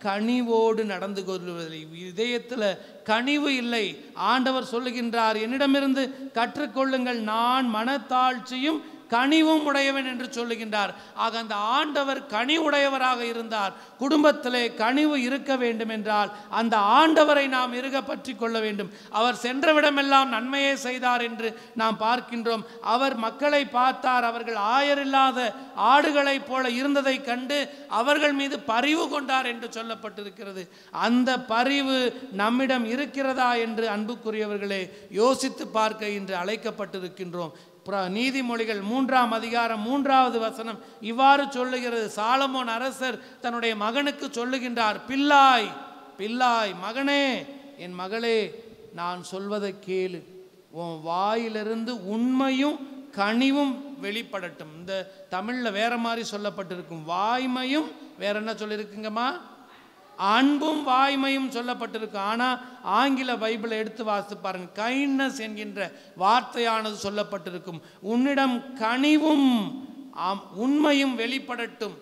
கனிவோடு நடந்து கொள்வதில்லை, இதயத்தில் கனிவு இல்லை. ஆண்டவர் சொல்லுகின்றார், என்னிடமிருந்து கற்றுக்கொள்ளுங்கள், நான் மனத்தாழ்ச்சியும் கனிவும் உடையவன் என்று சொல்லுகின்றார். ஆக அந்த ஆண்டவர் கனிவுடையவராக இருந்தார். குடும்பத்திலே கனிவு இருக்க வேண்டும் என்றால் அந்த ஆண்டவரை நாம் இறுக பற்றி கொள்ள வேண்டும். அவர் சென்றவிடமெல்லாம் நன்மையே செய்தார் என்று நாம் பார்க்கின்றோம். அவர் மக்களை பார்த்தார், அவர்கள் ஆயரில்லாத ஆடுகளைப் போல இருந்ததை கண்டு அவர்கள் மீது பரிவு கொண்டார் என்று சொல்லப்பட்டிருக்கிறது. அந்த பரிவு நம்மிடம் இருக்கிறதா என்று அன்புக்குரியவர்களே யோசித்து பார்க்க இன்று அழைக்கப்பட்டிருக்கின்றோம். நீதிமொழிகள் 3ஆம் அதிகாரம் 3வது வசனம் இவ்வாறு சொல்லுகிறது. சாலமோன் அரசர் தன்னுடைய மகனுக்கு சொல்லுகின்றார், பிள்ளாய் பிள்ளாய், மகனே என் மகளே, நான் சொல்வதை கேளு, உன் வாயிலிருந்து உண்மையும் கனிவும் வெளிப்படட்டும். இந்த தமிழில் வேற மாதிரி சொல்லப்பட்டிருக்கும். வாய்மையும் வேற என்ன சொல்லியிருக்குங்கம்மா? அன்பும் வாய்மையும் சொல்லப்பட்டிருக்கு. ஆனால் ஆங்கில பைபிளை எடுத்து வாசித்து பாருங்க, கைண்ட்னஸ் என்கின்ற வார்த்தையானது சொல்லப்பட்டிருக்கும். உன்னிடம் கனிவும் உண்மையும் வெளிப்படட்டும்,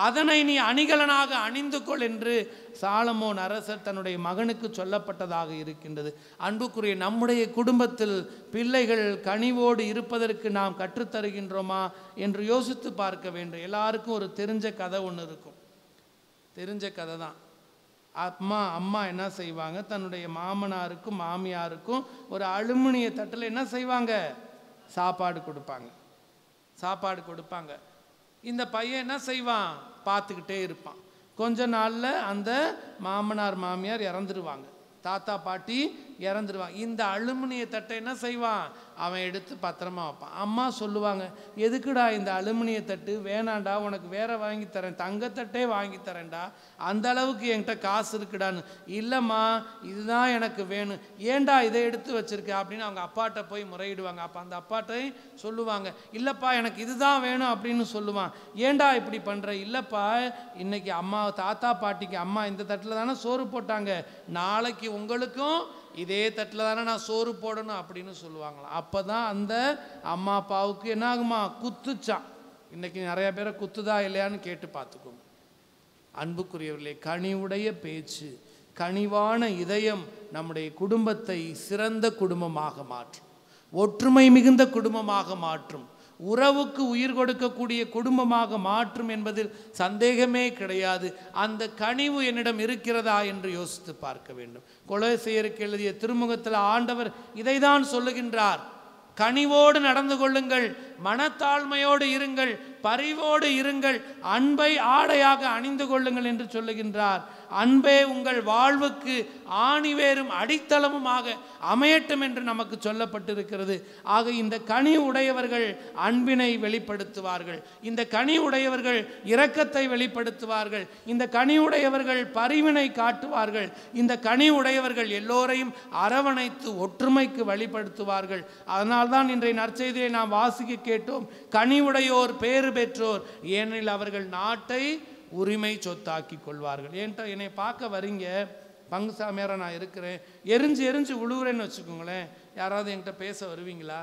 அதனை நீ அணிகலனாக அணிந்து கொள் என்று சாலமோன் அரசர் தன்னுடைய மகனுக்கு சொல்லப்பட்டதாக இருக்கின்றது. அன்புக்குரிய நம்முடைய குடும்பத்தில் பிள்ளைகள் கனிவோடு இருப்பதற்கு நாம் கற்றுத்தருகின்றோமா என்று யோசித்து பார்க்க வேண்டும். எல்லாருக்கும் ஒரு தெரிஞ்ச கதை ஒன்று இருக்கும். தெரிஞ்ச கதை தான். அம்மா என்ன செய்வாங்க, தன்னுடைய மாமனாருக்கும் மாமியாருக்கும் ஒரு அலுமினிய தட்டில் என்ன செய்வாங்க, சாப்பாடு கொடுப்பாங்க. இந்த பையன் என்ன செய்வான், பார்த்துக்கிட்டே இருப்பான். கொஞ்ச நாளில் அந்த மாமனார் மாமியார் இறந்துருவாங்க, தாத்தா பாட்டி இறந்துருவாங்க. இந்த அலுமினிய தட்டை என்ன செய்வான், அவன் எடுத்து பத்திரமா வைப்பான். அம்மா சொல்லுவாங்க, எதுக்குடா இந்த அலுமினிய தட்டு, வேணாண்டா, உனக்கு வேற வாங்கி தரேன், தங்கத்தட்டே வாங்கி தரேன்டா, அந்த அளவுக்கு என்கிட்ட காசு இருக்குடான்னு. இல்லைம்மா, இதுதான் எனக்கு வேணும், ஏண்டா இதை எடுத்து வச்சிருக்க அப்படின்னு அவங்க அப்பாட்ட போய் முறையிடுவாங்க. அப்போ அந்த அப்பாட்டை சொல்லுவாங்க, இல்லைப்பா எனக்கு இதுதான் வேணும் அப்படின்னு சொல்லுவான். ஏண்டா இப்படி பண்ணுற, இல்லைப்பா இன்னைக்கு அம்மா தாத்தா பாட்டிக்கு அம்மா இந்த தட்டில் தானே சோறு போட்டாங்க, நாளைக்கு உங்களுக்கும் இதே தட்டில் தானே நான் சோறு போடணும் அப்படின்னு சொல்லுவாங்களாம். அப்போ தான் அந்த அம்மா அப்பாவுக்கு என்ன ஆகுமா, குத்துச்சான். இன்னைக்கு நிறைய பேரை குத்துதா இல்லையான்னு கேட்டு பார்த்துக்கோங்க. அன்புக்குரியவர்களே, கனிவுடைய பேச்சு, கனிவான இதயம் நம்முடைய குடும்பத்தை சிறந்த குடும்பமாக மாற்றும், ஒற்றுமை மிகுந்த குடும்பமாக மாற்றும், உறவுக்கு உயிர் கொடுக்கக்கூடிய குடும்பமாக மாற்றும் என்பதில் சந்தேகமே கிடையாது. அந்த கனிவு என்னிடம் இருக்கிறதா என்று யோசித்து பார்க்க வேண்டும். கொலோசையருக்கு எழுதிய திருமுகத்தில் ஆண்டவர் இதைதான் சொல்லுகின்றார். கனிவோடு நடந்து கொள்ளுங்கள், மனத்தாழ்மையோடு இருங்கள், பரிவோடு இருங்கள், அன்பை ஆடையாக அணிந்து கொள்ளுங்கள் என்று சொல்லுகின்றார். அன்பே உங்கள் வாழ்வுக்கு ஆணிவேரும் அடித்தளமுமாக அமையட்டும் என்று நமக்கு சொல்லப்பட்டிருக்கிறது. ஆக இந்த கனி உடையவர்கள் அன்பினை வெளிப்படுத்துவார்கள், இந்த கனி உடையவர்கள் இரக்கத்தை வெளிப்படுத்துவார்கள், இந்த கனி உடையவர்கள் பரிவினை காட்டுவார்கள், இந்த கனி உடையவர்கள் எல்லோரையும் அரவணைத்து ஒற்றுமைக்கு வழிபடுத்துவார்கள். அதனால்தான் இன்றைய நற்செய்தியை நாம் வாசிக்க கேட்டோம், கனி உடையோர் பேறு பெற்றோர், ஏனெனில் அவர்கள் நாட்டை உரிமை சொத்தாக்கி கொள்வார்கள். ஏன்ட்டா என்னை பார்க்க வரீங்க, பங்கு சாமியாராக நான் இருக்கிறேன், எரிஞ்சு உழுவுறேன்னு வச்சுக்கோங்களேன், யாராவது என்கிட்ட பேச வருவீங்களா?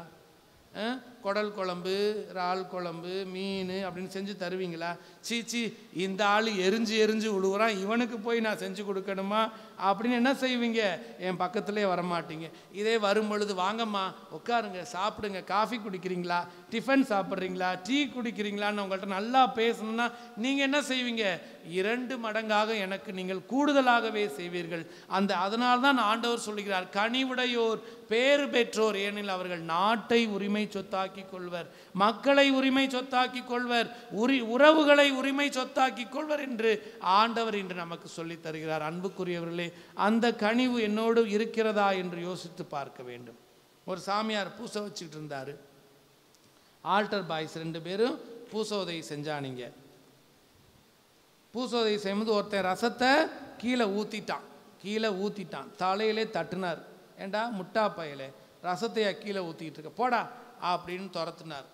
குடல் குழம்பு, இறால் குழம்பு, மீன் அப்படின்னு செஞ்சு தருவீங்களா? சீச்சி, இந்த ஆள் எரிஞ்சு உழுவுறான், இவனுக்கு போய் நான் செஞ்சு கொடுக்கணுமா அப்படின்னு என்ன செய்வீங்க? என் பக்கத்துலேயே வரமாட்டீங்க. இதே வரும் பொழுது, வாங்கம்மா உட்காருங்க, சாப்பிடுங்க, காஃபி குடிக்கிறீங்களா, டிஃபன் சாப்பிட்றீங்களா, டீ குடிக்கிறீங்களான்னு உங்கள்கிட்ட நல்லா பேசணும்னா நீங்கள் என்ன செய்வீங்க? 2 மடங்காக எனக்கு நீங்கள் கூடுதலாகவே செய்வீர்கள். அதனால்தான் ஆண்டவர் சொல்லுகிறார், கனிவுடையோர் பேறு பெற்றோர், ஏனெனில் அவர்கள் நாட்டை உரிமை சொத்தாக்கி கொள்வர், மக்களை உரிமை சொத்தாக்கி கொள்வர், உறவுகளை உரிமை சொத்தாக்கி கொள்வர் என்று ஆண்டவர் இன்று நமக்கு சொல்லித் தருகிறார். அன்புக்குரியவர்களே, அந்த கனிவு என்னோடு இருக்கிறதா என்று யோசித்து பார்க்க வேண்டும். ஒரு சாமியார் பூசை வச்சுக்கிட்டு இருந்தார். ஆல்டர் பாய்ஸ் 2 பேரும் பூசை உதவி செஞ்சானிங்க. பூசை உதவி செய்யும்போது ஒருத்தன் ரசத்தை கீழே ஊற்றிட்டான், தலையிலே தட்டுனார். ஏண்டா முட்டா பையிலே, ரசத்தையா கீழே ஊற்றிக்கிட்டு இருக்க, போடா அப்படின்னு துரத்துனார்.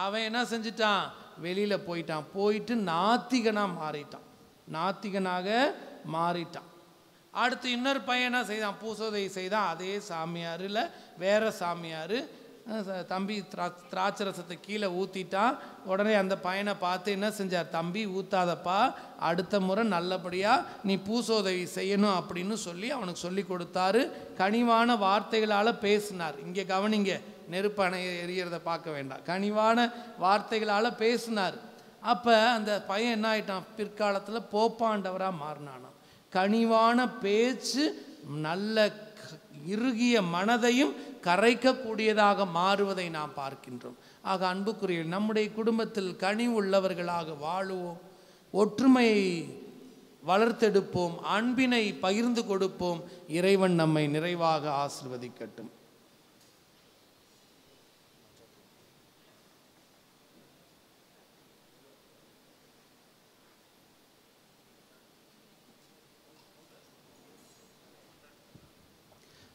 அவன் என்ன செஞ்சிட்டான், வெளியில் போயிட்டு நாத்திகனாக மாறிட்டான். அடுத்து இன்னொரு பையன் என்ன செய்தான், பூசோதவி செய்தான். அதே சாமியார் இல்லை, வேற சாமியார், தம்பி திராட்சை ரசத்தை கீழே ஊற்றிட்டான். உடனே அந்த பையனை பார்த்து என்ன செஞ்சார், தம்பி ஊற்றாதப்பா, அடுத்த முறை நல்லபடியாக நீ பூசோதவி செய்யணும் அப்படின்னு சொல்லி அவனுக்கு சொல்லி கொடுத்தாரு. கனிவான வார்த்தைகளால் பேசினார். இங்கே கவனிங்க, நெருப்பணை எரியறத பார்க்க வேண்டாம், கனிவான வார்த்தைகளால் பேசினார். அப்போ அந்த பையன் என்ன ஆயிட்டான், பிற்காலத்தில் போப்பாண்டவராக மாறினானான். கனிவான பேச்சு நல்ல இறுகிய மனதையும் கரைக்கக்கூடியதாக மாறுவதை நாம் பார்க்கின்றோம். ஆக அன்புக்குரிய நம்முடைய குடும்பத்தில் கனி உள்ளவர்களாக வாழுவோம், ஒற்றுமையை வளர்த்தெடுப்போம், அன்பினை பகிர்ந்து கொடுப்போம். இறைவன் நம்மை நிறைவாக ஆசீர்வதிக்கட்டும்.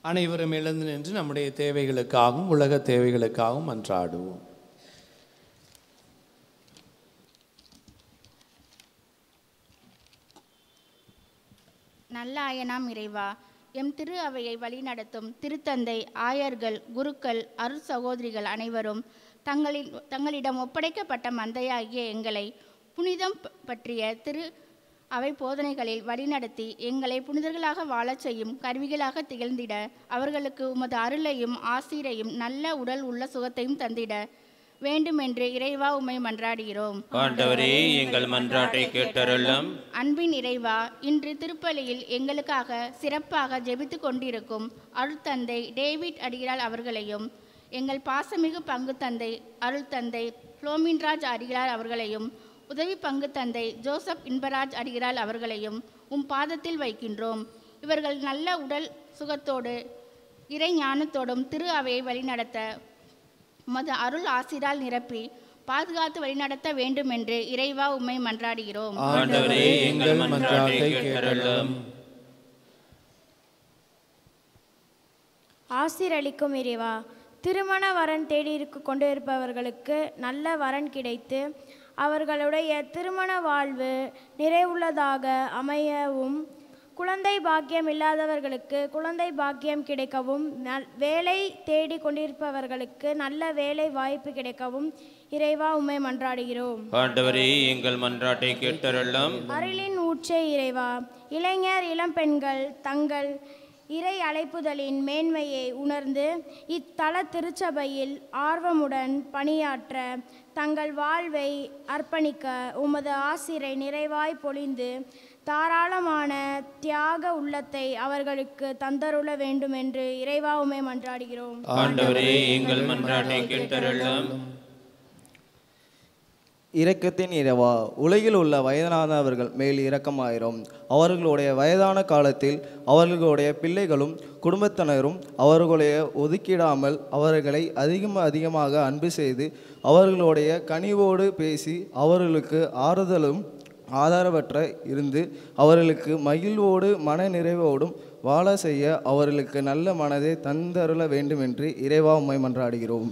அனைவரும் எழுந்து நின்று நம்முடைய தேவைகளுக்காகவும் உலக தேவைகளுக்காகவும் மன்றாடுவோம். நல்ல ஆயனாம் இறைவா, எம் திரு அவையை வழிநடத்தும் திருத்தந்தை, ஆயர்கள், குருக்கள், அருட் சகோதரிகள் அனைவரும் தங்களிடம் ஒப்படைக்கப்பட்ட மந்தையாகிய எங்களை புனிதம் பற்றிய திரு அவை போதனைகளில் வழிநடத்தி எங்களை புனிதர்களாக வாழச் செய்யும் கருவிகளாக திகழ்ந்திட அவர்களுக்கு உமது அருளையும் ஆசீரையும் நல்ல உடல் உள்ள சுகத்தையும் தந்திட வேண்டுமென்று இறைவா உம்மை மன்றாடுகிறோம். ஆண்டவரே, எங்கள் மன்றாட்டை கேட்டருளும். அன்பின் இறைவா, இன்று திருப்பலியில் எங்களுக்காக சிறப்பாக ஜெபித்து கொண்டிருக்கும் அருள்தந்தை டேவிட் அடிகளார் அவர்களையும் எங்கள் பாசமிகு பங்கு தந்தை அருள்தந்தை புளோமின்ராஜ் அடிகளார் அவர்களையும் உதவி பங்கு தந்தை ஜோசப் இன்பராஜ் அடிகளார் அவர்களையும் பாதத்தில் வைக்கின்றோம். இவர்கள் நல்ல உடல் சுகத்தோடு இறை ஞானத்தோடும் திரு அவையை வழிநடத்த உமது அருள் ஆசிரால் நிரப்பி பாதுகாத்து வழிநடத்த வேண்டும் என்று இறைவா உம்மை மன்றாடுகிறோம். ஆண்டவரே, எங்கள் மன்றாட்டை கேட்டருளும். ஆசீரளிக்கும் இறைவா, திருமண வரன் தேடி கொண்டிருப்பவர்களுக்கு நல்ல வரன் கிடைத்து அவர்களுடைய திருமண வாழ்வு நிறைவுள்ளதாக அமையவும், குழந்தை பாக்கியம் இல்லாதவர்களுக்கு குழந்தை பாக்கியம் கிடைக்கவும், வேலை தேடி கொண்டிருப்பவர்களுக்கு நல்ல வேலை வாய்ப்பு கிடைக்கவும் இறைவா உம்மை மன்றாடுகிறோம். ஆண்டவரே, எங்கள் மன்றாட்டை கேட்டருளும். அருளின் ஊற்றே இறைவா, இளைஞர் இளம்பெண்கள் தங்கள் இறை அழைப்புதலின் மேன்மையை உணர்ந்து இத்தல திருச்சபையில் ஆர்வமுடன் பணியாற்ற தங்கள் வாழ்வை அர்ப்பணிக்க உமது ஆசிரை நிறைவாய் பொழிந்து தாராளமான தியாக உள்ளத்தை அவர்களுக்கு தந்தருள வேண்டும் என்று இறைவா உம்மை மன்றாடுகிறோம். ஆண்டவரே, எங்கள் மன்றாட்டை கேட்டருளும். இரக்கத்தின் இறைவா, உலகில் உள்ள வயதானவர்கள் மேல் இரக்கமாயிரும். அவர்களுடைய வயதான காலத்தில் அவர்களுடைய பிள்ளைகளும் குடும்பத்தினரும் அவர்களை ஒதுக்கிடாமல் அவர்களை அதிகமாக அன்பு செய்து அவர்களுடைய கனிவோடு பேசி அவர்களுக்கு ஆறுதலும் ஆதரவற்ற இருந்து அவர்களுக்கு மகிழ்வோடு மன நிறைவோடும் வாழ செய்ய அவர்களுக்கு நல்ல மனதை தந்தருள வேண்டும் என்று இறைவா உம்மை மன்றாடுகிறோம்.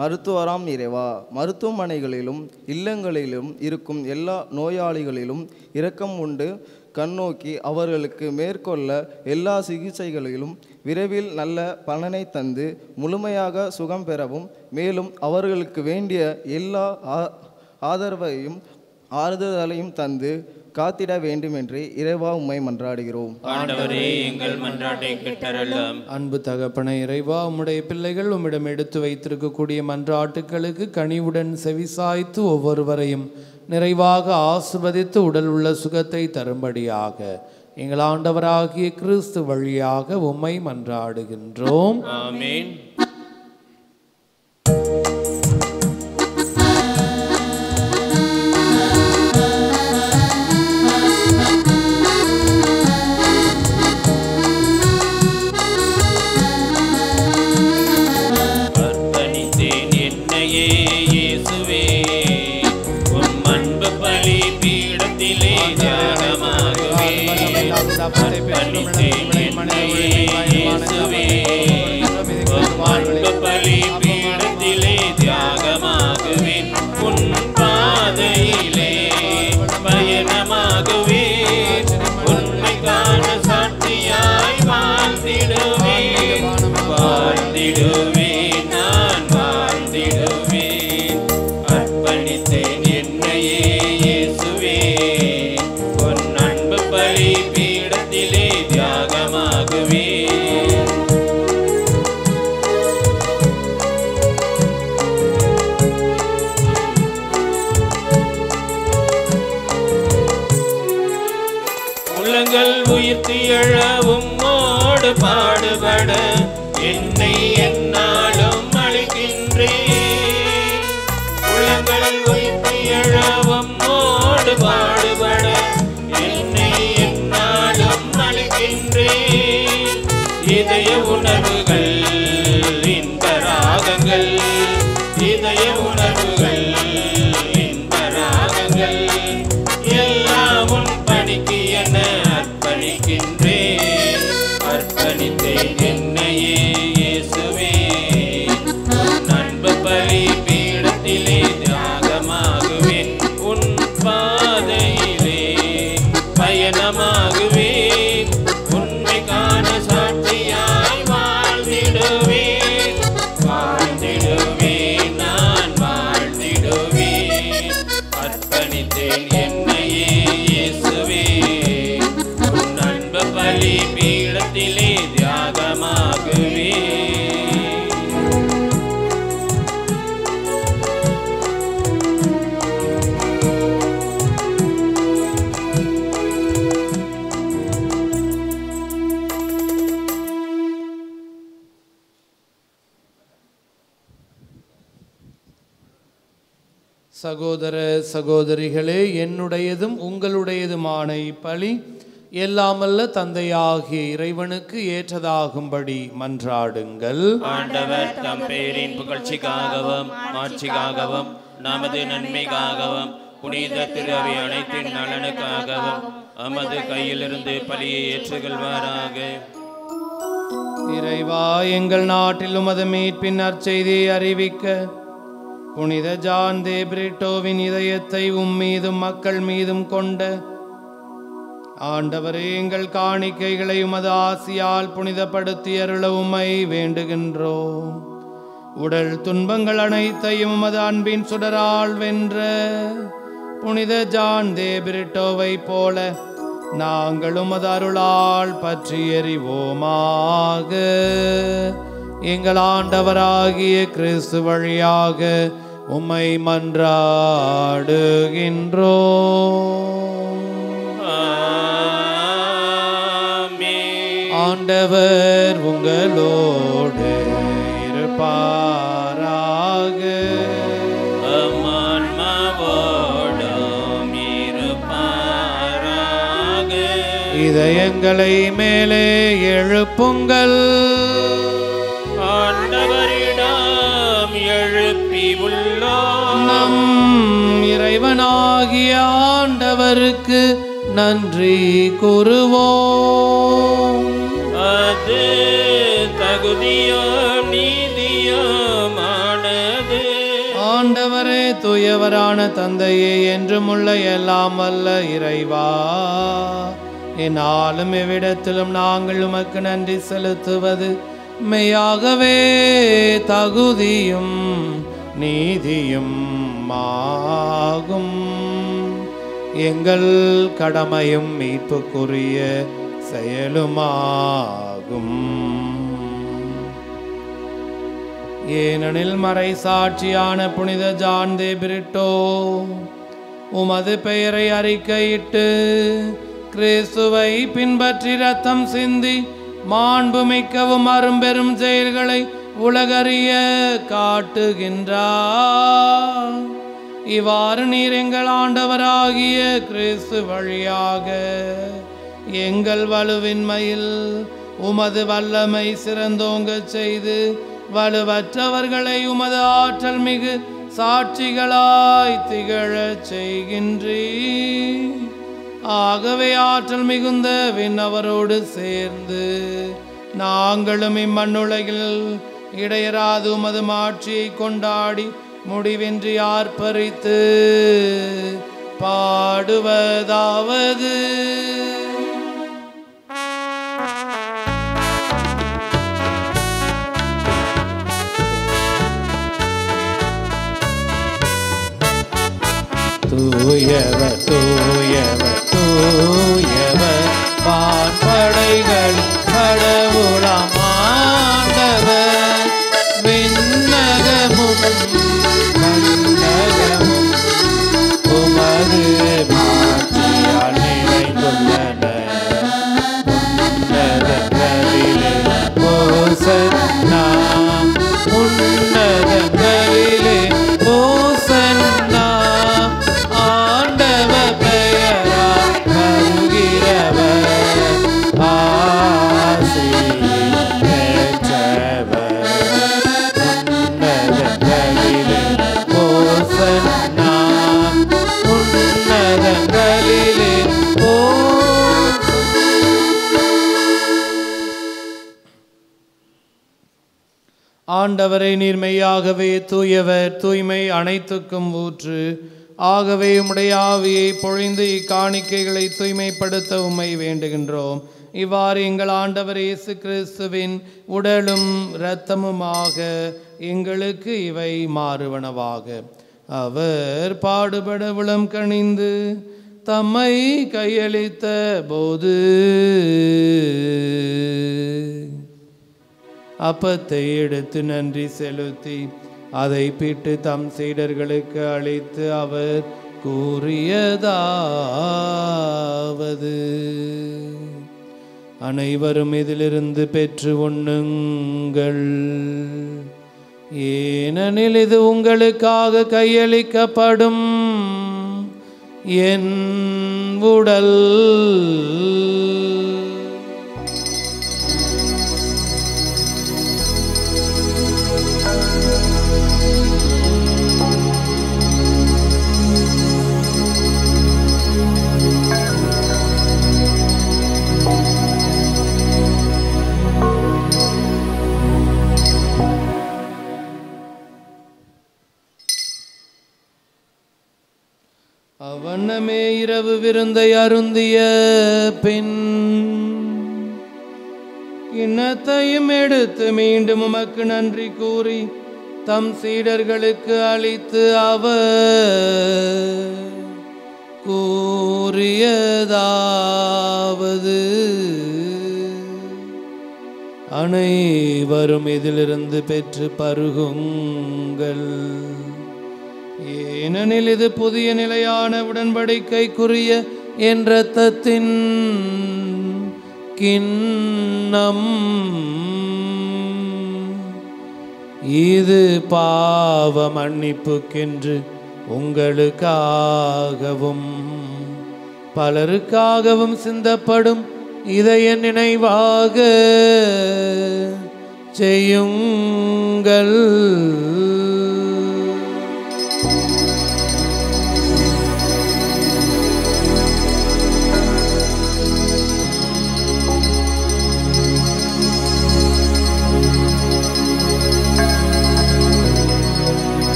மருத்துவராம் இறைவா, மருத்துவமனைகளிலும் இல்லங்களிலும் இருக்கும் எல்லா நோயாளிகளிலும் இரக்கம் உண்டு கண்ணோக்கி அவர்களுக்கு மேற்கொள்ள எல்லா சிகிச்சைகளிலும் விரைவில் நல்ல பலனை தந்து முழுமையாக சுகம் பெறவும், மேலும் அவர்களுக்கு வேண்டிய எல்லா ஆதரவையும் ஆறுதலையும் தந்து காத்திட வேண்டும் என்று இறைவா உம்மை மன்றாடுகிறோம். ஆண்டவரே, எங்கள் மன்றாட்டை கேட்டருளும். அன்பு தகப்பன இறைவா, உம்முடைய பிள்ளைகள் உம்மிடம் எடுத்து வைத்திருக்கக்கூடிய மன்றாட்டுகளுக்கு கனிவுடன் செவிசாய்த்து ஒவ்வொருவரையும் நிறைவாக ஆசிர்வதித்து உடல் உள்ள சுகத்தை தரும்படியாக எங்கள் ஆண்டவராகிய கிறிஸ்து வழியாக உம்மை மன்றாடுகின்றோம். ஆமென். பாடுபட என்னை என்னாலும் அழைக்கின்றேன். உள்ளங்களில் வைத்து எழவும் மோடு பாடுபட என்னை என்னாலும் அழைக்கின்றேன். இதய உணர்வுகள் இன்ப ராகங்கள், இதய உணர்வுகள் இன்ப ராகங்கள் எல்லாம் உன் பணிக்கு என அர்ப்பணிக்கின்றேன். அர்ப்பணித்தேன் என்னையே இயேசுவே, உன் அன்பு பலி பீடத்திலே தியாகமாகுவேன். உன் பாதையிலே பயணமாகுவேன். உன்னை காண சாட்சியாய் வாழ்ந்திடுவேன். என்னையே இயேசுவே உன் அன்பு பலி பீடத்திலே தியாகமாகுவே. சகோதர சகோதரிகளே, என்னுடையதும் உங்களுடையதுமான இப்பலி எல்லாமல்ல தந்தையாகிய இறைவனுக்கு ஏற்றதாகும்படி மன்றாடுங்கள். ஆண்டவர் தம் பேரின் புகழ்ச்சிக்காகவும் மாட்சிக்காகவும் நமது நன்மைக்காகவும் புனித திரு அவை அனைத்தின் நலனுக்காகவும் நமது கையிலிருந்து பலியை ஏற்றுக்கொள்வாராக. இறைவா, எங்கள் நாட்டில் உமது மீட்பின் நற்செய்தியை அறிவிக்க புனித ஜான் தே பிரிட்டோவின் இதயத்தை உம்மீதும் மக்கள் மீதும் கொண்ட ஆண்டவரே, எங்கள் காணிக்கைகளை உமது ஆசியால் புனிதப்படுத்தி அருள உம்மை வேண்டுகின்றோம். உடல் துன்பங்கள் அனைத்தையும் உமது அன்பின் சுடரால் வென்ற புனித ஜான் தே பிரிட்டோவை போல நாங்கள் உமது அருளால் பற்றி எறிவோமாக. எங்கள் ஆண்டவராகிய கிறிஸ்து வழியாக உம்மை மன்றாடுகின்றோம். ஆண்டவர் உங்களோடு இருப்பாராக. ஆன்மாவோடும் இருப்பாராக. இதயங்களை மேலே எழுப்புங்கள். ஆண்டவரிடம் எழுப்பி உள்ளோம். நம் இறைவனாகிய ஆண்டவருக்கு நன்றி கூறுவோம். அது தகுதியும் நீதியுமானது. ஆண்டவரே, தூயவரான தந்தையே, என்றும் உள்ள எல்லாம் வல்ல இறைவா, என்னாலும் எவ்விடத்திலும் நாங்கள் உமக்கு நன்றி செலுத்துவது மெய்யாகவே தகுதியும் நீதியும் ஆகும். எங்கள் கடமையும் மீட்புக்குரிய செயலுமாகும். ஏனெனில் மறை சாட்சியான புனித ஜான் தே பிரிட்டோ உமது பெயரை அறிக்கையிட்டு கிறிஸ்துவை பின்பற்றி ரத்தம் சிந்தி மாண்புமிக்கவும் அரும்பெரும் செயல்களை உலகறிய காட்டுகின்றார். இவ்வாறு நீர் எங்கள் ஆண்டவராகிய கிறிஸ்து வழியாக எங்கள் வலுவின்மையில் உமது வல்லமை சிறந்தோங்கச் செய்து வலுவற்றவர்களை உமது ஆற்றல் மிகு சாட்சிகளாய் திகழச் செய்கின்றீர். ஆகவே ஆற்றல் மிகுந்த விண்ணவரோடு சேர்ந்து நாங்களும் இம்மண்ணுலகில் இடையராது உமது மாட்சியை கொண்டாடி முடிவின்றி ஆர்ப்பரித்து பாடுவதாவது: தூயவர் தூயவர் தூயவர் வான்படைகள் கடவுளாம் ஆண்டவர். விண்ணகமும் மண்ணகமும் உமது மாட்சியால் நிறைந்துள்ளன. உன்னதங்களிலே ஓசன்னா, உன்னதங்களிலே ஓசன்னா. ஆண்டவர் பெயரால் வருகிறவர் ஆசி பெற்றவர். உன்னதங்களிலே ஓசன்னா, உன்னதங்களிலே ஆண்டவரை நீர்மையாகவே தூயவர், தூய்மை அனைத்துக்கும் ஊற்று. ஆகவே உம்முடைய ஆவியை பொழிந்து இக்காணிக்கைகளை தூய்மைப்படுத்த உம்மை வேண்டுகின்றோம். இவ்வாறு எங்கள் ஆண்டவர் இயேசு கிறிஸ்துவின் உடலும் இரத்தமுமாக எங்களுக்கு இவை மாறுவனவாக. அவர் பாடுபட உளம் கனிந்து தம்மை கையளித்த போது அப்பத்தை எடுத்து நன்றி செலுத்தி அதை பிட்டு தம் சீடர்களுக்கு அளித்து அவர் கூறியதாவது: அனைவரும் இதிலிருந்து பெற்று உண்ணுங்கள், ஏனெனில் இது உங்களுக்காக கையளிக்கப்படும் என் உடல். அவனமே இரவு விருந்தை அருந்திய பின் கிண்ணத்தையும் எடுத்து மீண்டும் உமக்கு நன்றி கூறி தம் சீடர்களுக்கு அளித்து அவர் கூறியதாவது: அனைவரும் இதிலிருந்து பெற்று பருகுங்கள், ஏனெனில் இது புதிய நிலையான உடன்படிக்கைக்குரிய என் இரத்தத்தின் கிண்ணம். இது பாவ மன்னிப்புக்கென்று உங்களுக்காகவும் பலருக்காகவும் சிந்தப்படும். இதை என் நினைவாக செய்யுங்கள்.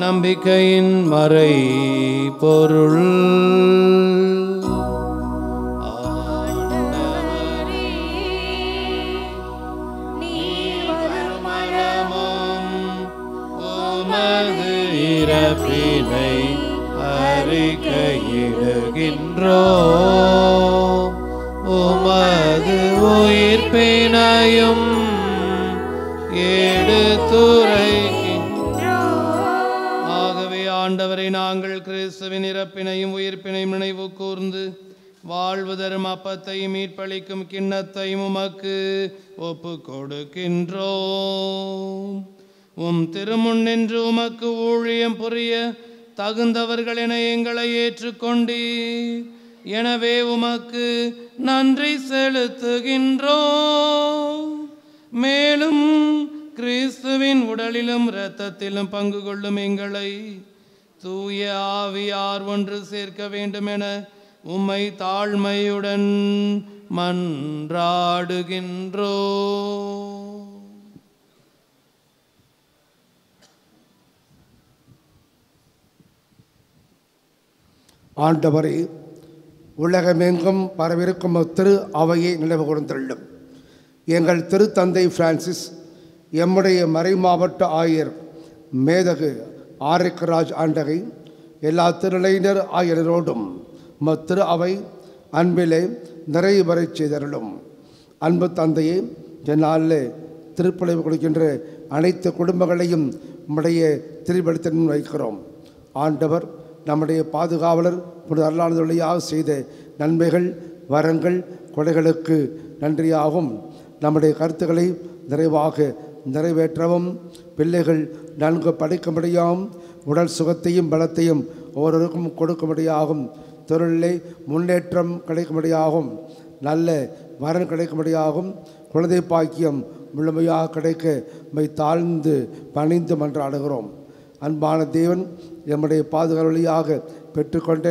நம்பிக்கையின் மறை பொருள். உமது இறப்பினை அறிக்கையிடுகின்றோம், உமது உயிர்ப்பினையும் எடுத்துரைக்கின்றோம். ஆண்டவரை, நாங்கள் கிறிஸ்துவின் இறப்பினையும் உயிர்ப்பினையும் நினைவு கூர்ந்து வாழ்வு தரும் அப்பத்தையும் மீட்பளிக்கும் கிண்ணத்தையும் உமக்கு ஒப்பு கொடுக்கின்றோம். உம் திருமுன் நின்று உமக்கு ஊழியம் புரிய தகுந்தவர்கள் என எங்களை ஏற்றுக்கொண்டீர். எனவே உமக்கு நன்றி செலுத்துகின்றோம். மேலும் கிறிஸ்துவின் உடலிலும் இரத்தத்திலும் பங்கு கொள்ளும் எங்களை தூய ஆவியார் ஒன்று சேர்க்க வேண்டும் என உம்மை தாழ்மையுடன் மன்றாடுகின்றோம். ஆண்டவரே, உலகமெங்கும் பரவிருக்கும் திரு அவையை நினைவு கூர்ந்தள்ளும். எங்கள் திருத்தந்தை பிரான்சிஸ், எம்முடைய மறைமாவட்ட ஆயர் மேதகு ஆரிக்கராஜ் ஆண்டகை, எல்லா திருநிலையினர் ஆயரோடும் திரு அவை அன்பிலே நிறைவரச் செய்தருளும். அன்பு தந்தையே, என்னால் திருப்பலிவு கொடுக்கின்ற அனைத்து குடும்பங்களையும் நம்முடைய திருப்பலித்தின் வைக்கிறோம். ஆண்டவர் நம்முடைய பாதுகாவலர் அருளாளர் வழியாக செய்த நன்மைகள், வரங்கள், கொடைகளுக்கு நன்றியாகும். நம்முடைய கருத்துக்களை நிறைவாக நிறைவேற்றவும், பிள்ளைகள் நன்கு படிக்கும்படியாகும், உடல் சுகத்தையும் பலத்தையும் ஒவ்வொருவருக்கும் கொடுக்கும்படியாகும், தொழிலே முன்னேற்றம் கிடைக்கும்படியாகும், நல்ல வரன் கிடைக்கும்படியாகும், குழந்தை பாக்கியம் முழுமையாக கிடைக்க மை தாழ்ந்து பணிந்து மன்றாடுகிறோம். அன்பான தேவன் நம்முடைய பாதுகாப்பு வழியாக பெற்றுக்கொண்ட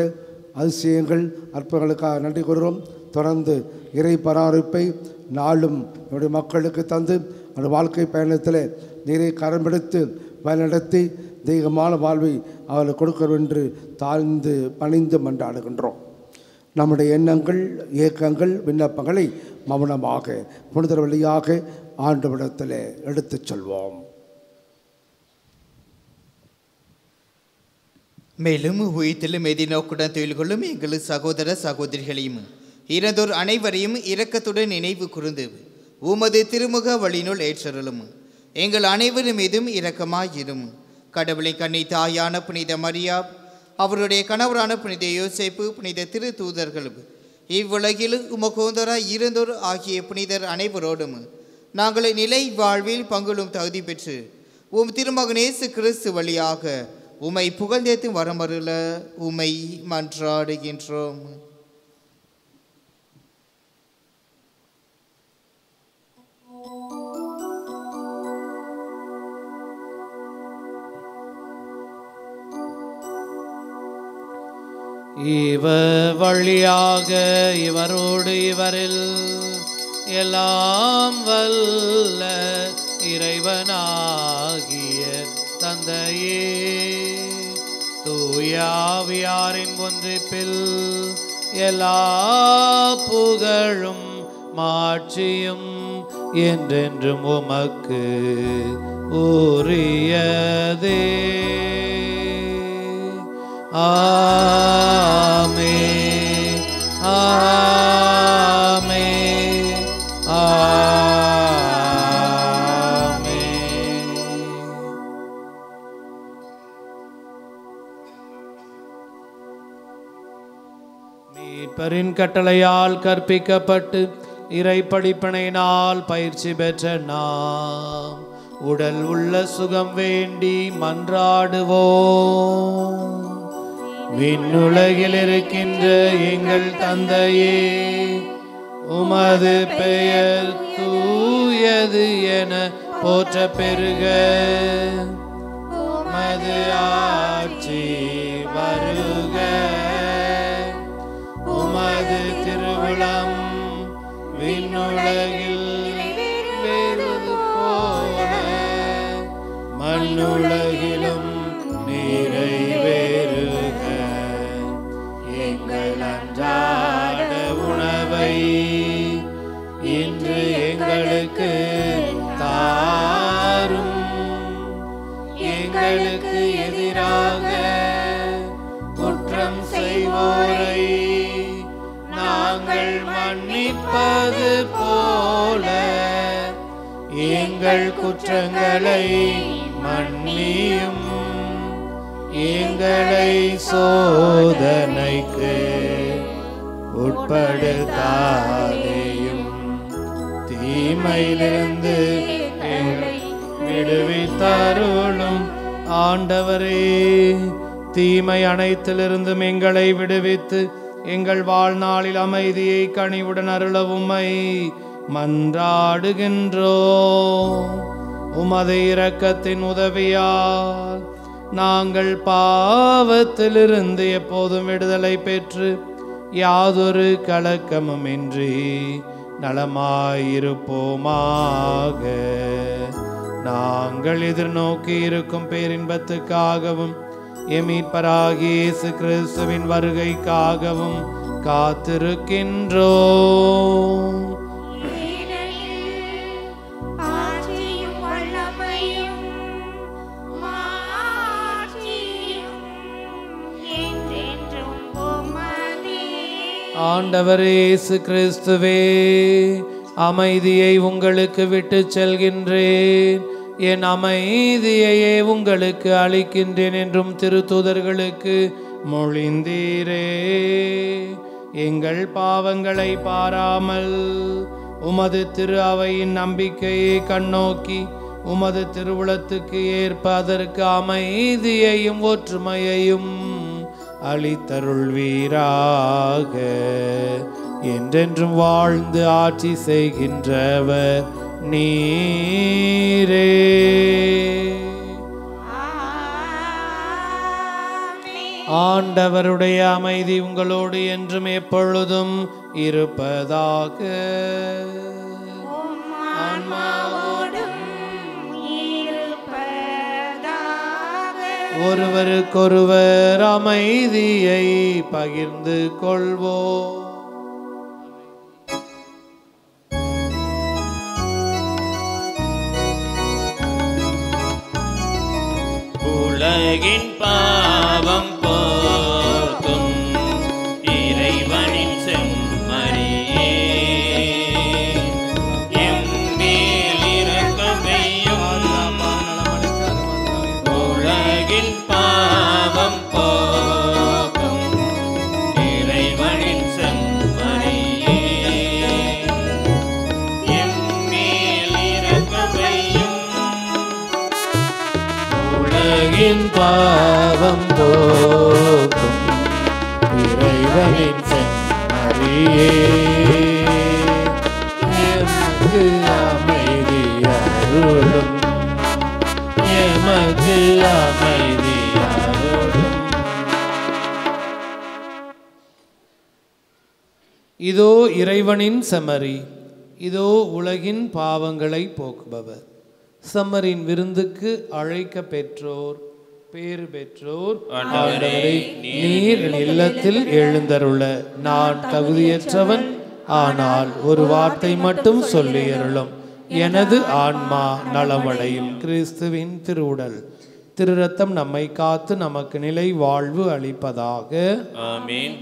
அதிசயங்கள், அற்புதங்களுக்காக நன்றி கூறுகிறோம். தொடர்ந்து இறை பராமரிப்பை நாளும் நம்முடைய மக்களுக்கு தந்து அந்த வாழ்க்கை பயணத்தில் நீரை கரம் பிடித்து வழிநடத்தி தெய்வமான வாழ்வை அவர்களுக்கு கொடுக்கிறோம் என்று தாழ்ந்து பணிந்து மன்றாடுகின்றோம். நம்முடைய எண்ணங்கள், இயக்கங்கள், விண்ணப்பங்களை மௌனமாக புனிதர் வழியாக ஆண்டவரிடத்தில் எடுத்துச் சொல்வோம். மேலும் உயிர்த்தெழும் எதிர்நோக்குடன் தொழில் கொள்ளும் எங்கள் சகோதர சகோதரிகளையும் இறந்தோர் அனைவரையும் இரக்கத்துடன் நினைவு கூர்ந்து உமது திருமுக வழியினுள் ஏற்றருளும். எங்கள் அனைவர் மீதும் இரக்கமாயிரும். கடவுளின் கன்னி தாயான புனித மரியா, அவருடைய கணவரான புனித யோசேப்பு, புனித திரு தூதர்கள், இவ்வுலகில் உமகோந்தராய் இருந்தோர் ஆகிய புனிதர் அனைவரோடும் நாங்கள் நிலை வாழ்வில் பங்குளும் தகுதி பெற்று திருமகனேசு கிறிஸ்து வழியாக உம்மை புகழ்ந்தேத்து வரமருள உம்மை மன்றாடுகின்றோம். இவர் வழியாக இவரோடு இவரில் எல்லாம் வல்ல இறைவனாகிய தந்தையே, தூயாவியாரின் ஒன்றிப்பில் எல்லா புகழும் மாட்சியும் என்றென்றும் உமக்கு உரியதே. ஆமென், ஆமென், ஆமென். மீட்பரின் கட்டளையால் கற்பிக்கப்பட்டு இறை படிப்பினையினால் பயிற்சி பெற்ற நாம் உடல் உள்ள சுகம் வேண்டி மன்றாடுவோம். விண்ணுலகில் இருக்கின்ற எங்கள் தந்தையே, உமது பெயர் தூயது என போற்ற பெருக. உமது ஆட்சி வருக. உமது திருவுளம் விண்ணுலகில் நிறைவேறுவது போல மண்ணுலகிலும் நிறைவேறுக. எங்கள் அன்றாட உணவை இன்று எங்களுக்கு தாரும். எங்களுக்கு எதிராக குற்றம் செய்வோரை நாங்கள் மன்னிப்பது போல எங்கள் குற்றங்களை மன்னியும். எங்களை சோதனைக்கு உட்படுத்தாதேயும், தீமையிலிருந்து எங்களை விடுவித்தருளும். ஆண்டவரே, தீமை அனைத்திலிருந்தும் எங்களை விடுவித்து எங்கள் வாழ்நாளில் அமைதியை கனிவுடன் அருள உம்மை மன்றாடுகின்றோம். உமது இரக்கத்தின் உதவியால் நாங்கள் பாவத்திலிருந்து எப்போதும் விடுதலை பெற்று யாதொரு கலக்கமுமின்றி நலமாயிருப்போமாக. நாங்கள் எதிர்நோக்கி இருக்கும் பேரின்பத்துக்காகவும் எமீட்பராகிய இயேசு கிறிஸ்துவின் வருகைக்காகவும் காத்திருக்கின்றோம். ஆண்டவர் இயேசு கிறிஸ்துவே, அமைதியை உங்களுக்கு விட்டு செல்கின்றேன், என் அமைதியையே உங்களுக்கு அளிக்கின்றேன் என்றும் திருத்தூதர்களுக்கு மொழிந்தீரே. எங்கள் பாவங்களை பாராமல் உமது திரு அவையின் நம்பிக்கையை கண்ணோக்கி உமது திருவுளத்துக்கு ஏற்ப அதற்கு அமைதியையும் ஒற்றுமையையும் அளித்தருள்வீராக. என்றென்றும் வாழ்ந்து ஆட்சி செய்கின்றவர் நீரே. ஆண்டவருடைய அமைதி உங்களோடு என்றும் எப்பொழுதும் இருப்பதாக. ஒருவருக்கொருவர் அமைதியை பகிர்ந்து கொள்வோம். உலகின் பாவம் போக்கும் இறைவனின் செம்மறியே எம்மேல் இரக்கமையும் உலகின் பாவம் போக்கும் இறைவனின் செம்மறியே எம்மேல் இரக்கமையும் உலகின் பாவம் போக்கும் இறைவனின் செம்மறியே எமக்கு அமைதி அருளும் எமக்கு அமைதி அருளும். இதோ இறைவனின் செம்மறி, இதோ உலகின் பாவங்களை போக்குபவர். செம்மறின் விருந்துக்கு அழைக்க பெற்றோர் பேறு பெற்றோர். ஆண்டவரே, நீர் என் இல்லத்தில் எழுந்தருள நான் தகுதியற்றவன், ஆனால் ஒரு வார்த்தை மட்டும் சொல்லியருளும், எனது ஆன்மா நலமடையும். கிறிஸ்துவின் திருவுடல் திரு ரத்தம் நம்மை காத்து நமக்கு நிலை வாழ்வு அளிப்பதாக. ஆமென்.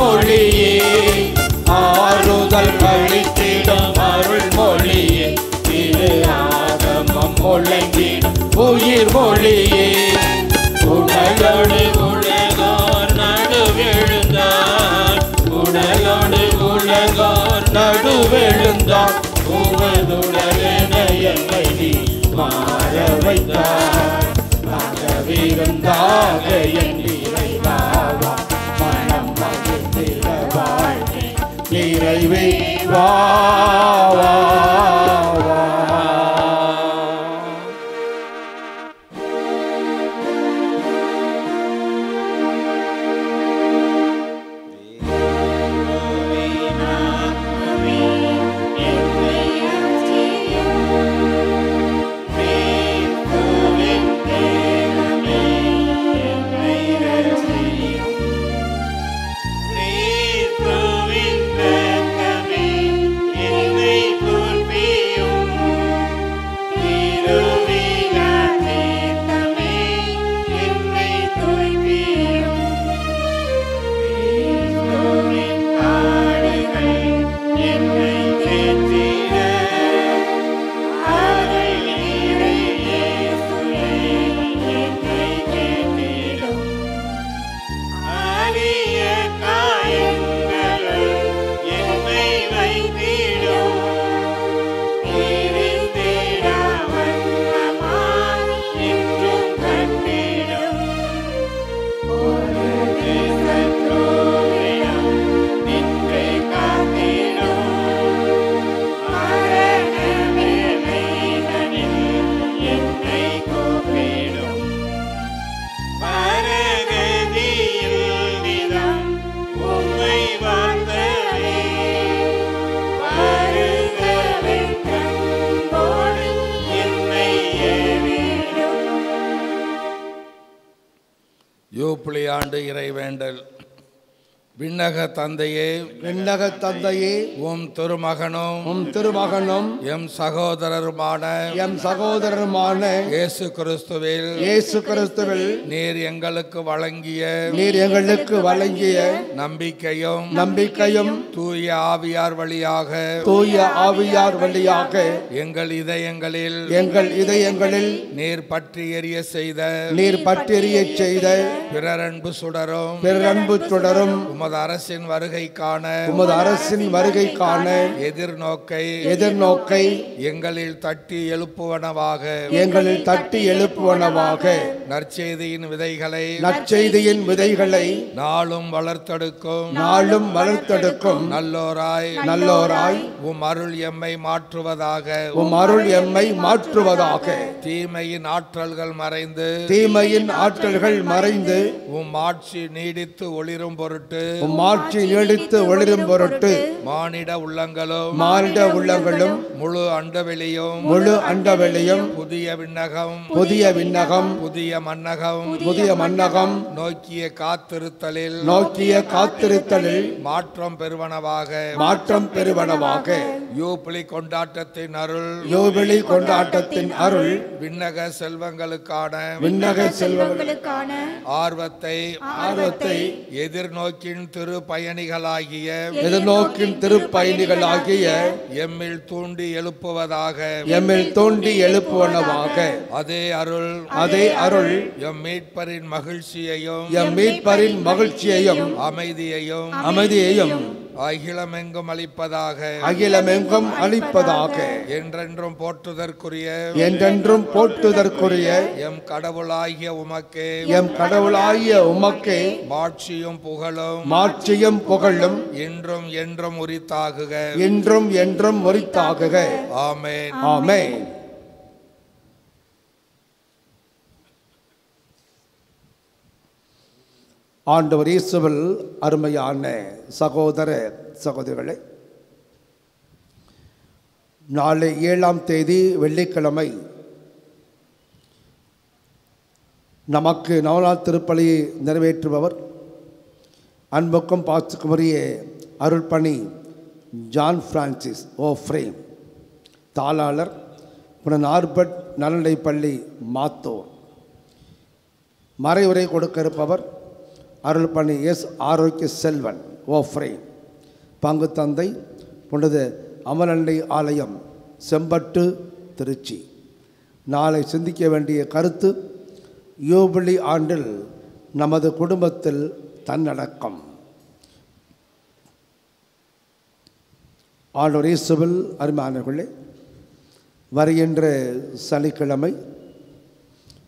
மொழியே ஆறுதல் அளித்திடும் அருள் மொழியே திரு ஆகமம் முழங்கிடும் உயிர் மொழியே உடலோடு உலகோர் நடுவெழுந்தார் உடலோடு உலகோர் நடுவெழுந்தார் உமதுடனே நீ மாற வைத்தார் நாகவிருந்தாக என் இறைவாவா மனம் மகிழ்ந்திட வாழ்க்கை நிறைவே வா வா வா. யூப்ளியாண்டு இறைவேண்டல். விண்ணக தந்தையே, விண்ணக தந்தையே, உம் திருமகனும் எம் சகோதரருமான இயேசு கிறிஸ்துவில் நீர் எங்களுக்கு வழங்கிய நம்பிக்கையும் தூய ஆவியார் வழியாக எங்கள் இதயங்களில் நீர் பற்றி எரிய செய்த பிறரன்பு சுடரும் உமது அரசின் வருகைக்கான எதிர்நோக்கை எங்களில் தட்டி எழுப்புவனவாக நற்செய்தியின் விதைகளை நாளும் வளர்த்தெடுக்கும் நல்லோராய் உம் அருள் எம்மை மாற்றுவதாக தீமையின் ஆற்றல்கள் மறைந்து உம் ஆட்சி நீடித்து ஒளிரும் பொருட்டு மானிட உள்ளங்களும் முழு அண்டவெளியும் புதிய விண்ணகம் புதிய மன்னகம் நோக்கிய காத்திருத்தலில் மாற்றம் பெறுவனவாக யூபிலி கொண்டாட்டத்தின் அருள் விண்ணக செல்வங்களுக்கான ஆர்வத்தை எதிர்நோக்கின் திருப்பயணிகளாகிய எம்மில் தூண்டி எழுப்புவனவாக அதே அருள் எம் மீட்பரின் மகிழ்ச்சியையும் அமைதியையும் அகிலமெங்கும் அளிப்பதாக என்றென்றும் போற்றுதற்குரிய எம் கடவுளாகிய உமக்கே மாட்சியும் புகழும் என்றும் உரித்தாகுக ஆமென். ஆண்டவர் இயேசுவில் அருமையான சகோதர சகோதரிகளே, நாளை 7ஆம் தேதி வெள்ளிக்கிழமை நமக்கு நவநாள் திருப்பலியை நிறைவேற்றுபவர் அன்புக்கும் பாசுக்குரிய அருள்பணி ஜான் பிரான்சிஸ் ஓஃப்ரேம், தாளாளர் நார்பர்ட் நலநிலைப்பள்ளி மாத்தூர். மறைவுரை கொடுக்க இருப்பவர் அருள்பணி எஸ் ஆரோக்கிய செல்வன். ஓஃப்ரே. பங்கு தந்தை புனித அமலண்டை ஆலயம், செம்பட்டு, திருச்சி. நாளை சிந்திக்க வேண்டிய கருத்து: யூபிலி ஆண்டில் நமது குடும்பத்தில் தன்னடக்கம். ஆண்டவர் இயேசுவில் அருமையானவர்களே, வருகின்ற சனிக்கிழமை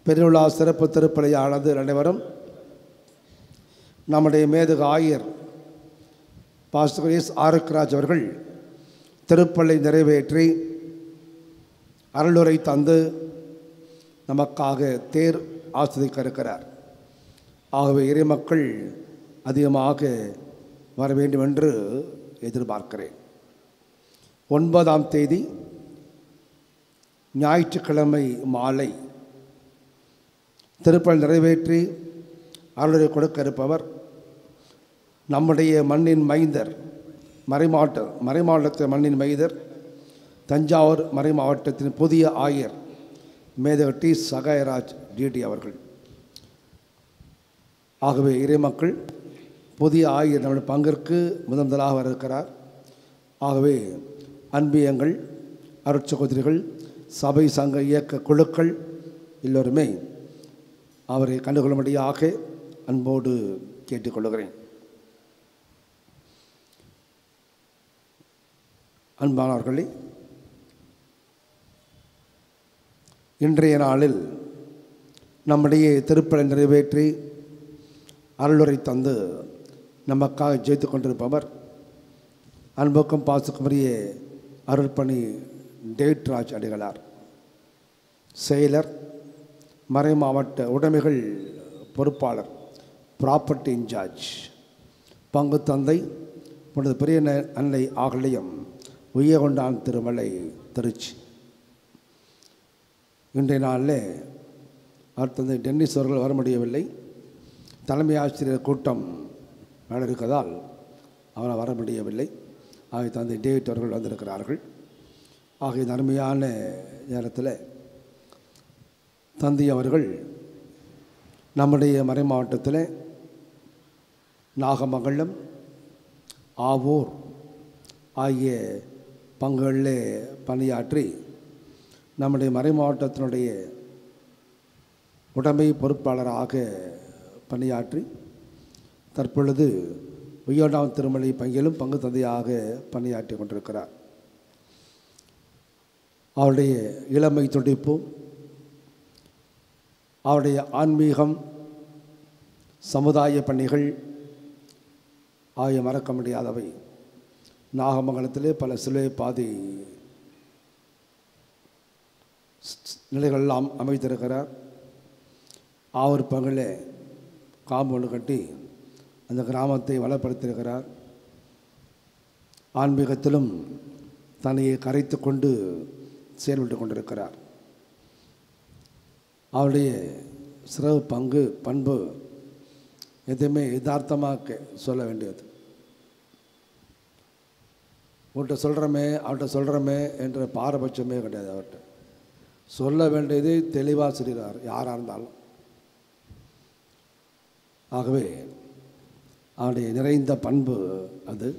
பெருவிழா சிறப்பு திருப்பலியானது நடைபெறும். நம்முடைய மேதகு ஆயர் பாஸ்டர் எஸ் ஆரோக்கியராஜ் அவர்கள் திருப்பலி நிறைவேற்றி அருளுரை தந்து நமக்காக தேர் ஆஸ்வதிக்க இருக்கிறார். ஆகவே இறைமக்கள் அதிகமாக வர வேண்டும் என்று எதிர்பார்க்கிறேன். 9ஆம் தேதி ஞாயிற்றுக்கிழமை மாலை திருப்பலி நிறைவேற்றி அருளுரை கொடுக்க இருப்பவர் நம்முடைய மண்ணின் மைந்தர், மறைமாவட்டத்தின் மண்ணின் மைந்தர், தஞ்சாவூர் மறைமாவட்டத்தின் புதிய ஆயர் மேதகு டி சகாயராஜ் டிடி அவர்கள். ஆகவே இறைமக்கள் புதிய ஆயர் நம்முடைய பங்கிற்கு முதலாக வர இருக்கிறார். ஆகவே அன்பியங்கள், அருட்சகோதரிகள், சபை சங்க இயக்க குழுக்கள் எல்லோருமே அவரை கண்டுகொள்ளும்படியாக அன்போடு கேட்டுக்கொள்கிறேன். அன்பானவர்களே, இன்றைய நாளில் நம்முடைய திருப்பலி நிறைவேற்றி அருளுரை தந்து நமக்காக ஜெயித்து கொண்டிருப்பவர் அன்புக்கும் பாசுக்குரிய அருள்பணி டேவிட் ராஜ் அடிகளார், செயலர், மறைமாவட்ட உடைமைகள் பொறுப்பாளர், ப்ராப்பர்ட்டி இன்சார்ஜ், பங்கு தந்தை புனித பெரிய அன்னை ஆகலியம் உய்யகொண்டான் திருமலை, திருச்சி. இன்றைய நாளில் அவர் தந்தை டென்னிஸ் அவர்கள் வர முடியவில்லை. தலைமை ஆசிரியர் கூட்டம் நட இருக்கதால் அவரால் வர முடியவில்லை. ஆகிய தந்தை டேவிட் அவர்கள் வந்திருக்கிறார்கள். ஆகிய இந்த அருமையான நேரத்தில் தந்தை அவர்கள் நம்முடைய மறை மாவட்டத்தில் நாகமங்கலம், ஆவூர் ஆகிய பங்குகளில் பணியாற்றி நம்முடைய மறை மாவட்டத்தினுடைய உடைமை பொறுப்பாளராக பணியாற்றி தற்பொழுது உய்யோடாம் திருமலை பங்கிலும் பங்கு தந்தையாக பணியாற்றி கொண்டிருக்கிறார். அவருடைய இளமை துடிப்பும் அவருடைய ஆன்மீகம், சமுதாய பணிகள் ஆகிய மறக்க முடியாதவை. நாகமங்கலத்திலே பல சிலுவை பாதை நிலைகளெல்லாம் அமைத்திருக்கிறார். ஆவூர் பங்கில் காம்பவுண்டு கட்டி அந்த கிராமத்தை வளப்படுத்தியிருக்கிறார். ஆன்மீகத்திலும் தன்னையை கரைத்து கொண்டு செயல்பட்டு கொண்டிருக்கிறார். அவருடைய சிறப்பு பண்பு எதுவுமே யதார்த்தமாக சொல்ல வேண்டியது. அவர்கிட்ட சொல்கிறோமே என்ற பாரபட்சமே கிடையாது. அவர்கிட்ட சொல்ல வேண்டியது தெளிவாக சொல்கிறார், யாராக இருந்தாலும். ஆகவே அவருடைய நிறைந்த பண்பு அது.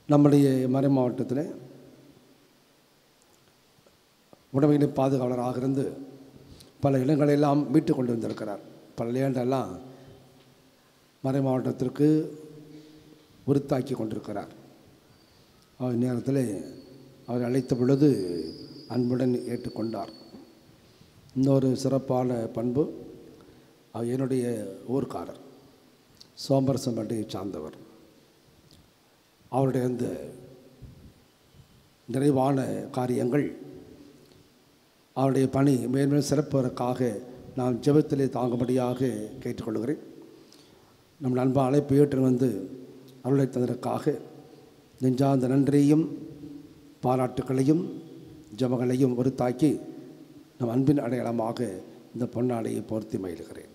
நம்முடைய மறை மாவட்டத்தில் உடைமையினை பாதுகாவலராக இருந்து பல இடங்களெல்லாம் மீட்டு கொண்டு வந்திருக்கிறார். பல லேண்டெல்லாம் மறை மாவட்டத்திற்கு உறுத்தாக்கி கொண்டிருக்கிறார். அவர் நேரத்தில் அவர் அழைத்த பொழுது அன்புடன் ஏற்றுக்கொண்டார். இன்னொரு சிறப்பான பண்பு, அவர் என்னுடைய ஊர்க்காரர், சோம்பரசம்பட்டியை சார்ந்தவர். அவருடைய அந்த நிறைவான காரியங்கள், அவருடைய பணி மேன்மேலும் சிறப்பதற்காக நான் ஜெபத்திலே தாங்கும்படியாக கேட்டுக்கொள்கிறேன். நம் அன்பான அழைப்பு ஏற்று வந்து அருளை தந்ததற்காக நெஞ்சார்ந்த நன்றியையும் பாராட்டுக்களையும் ஜெபங்களையும் உறுத்தாக்கி நம் அன்பின் அடையாளமாக இந்த பொன்னாடையை போர்த்தி மகிழ்கிறேன்.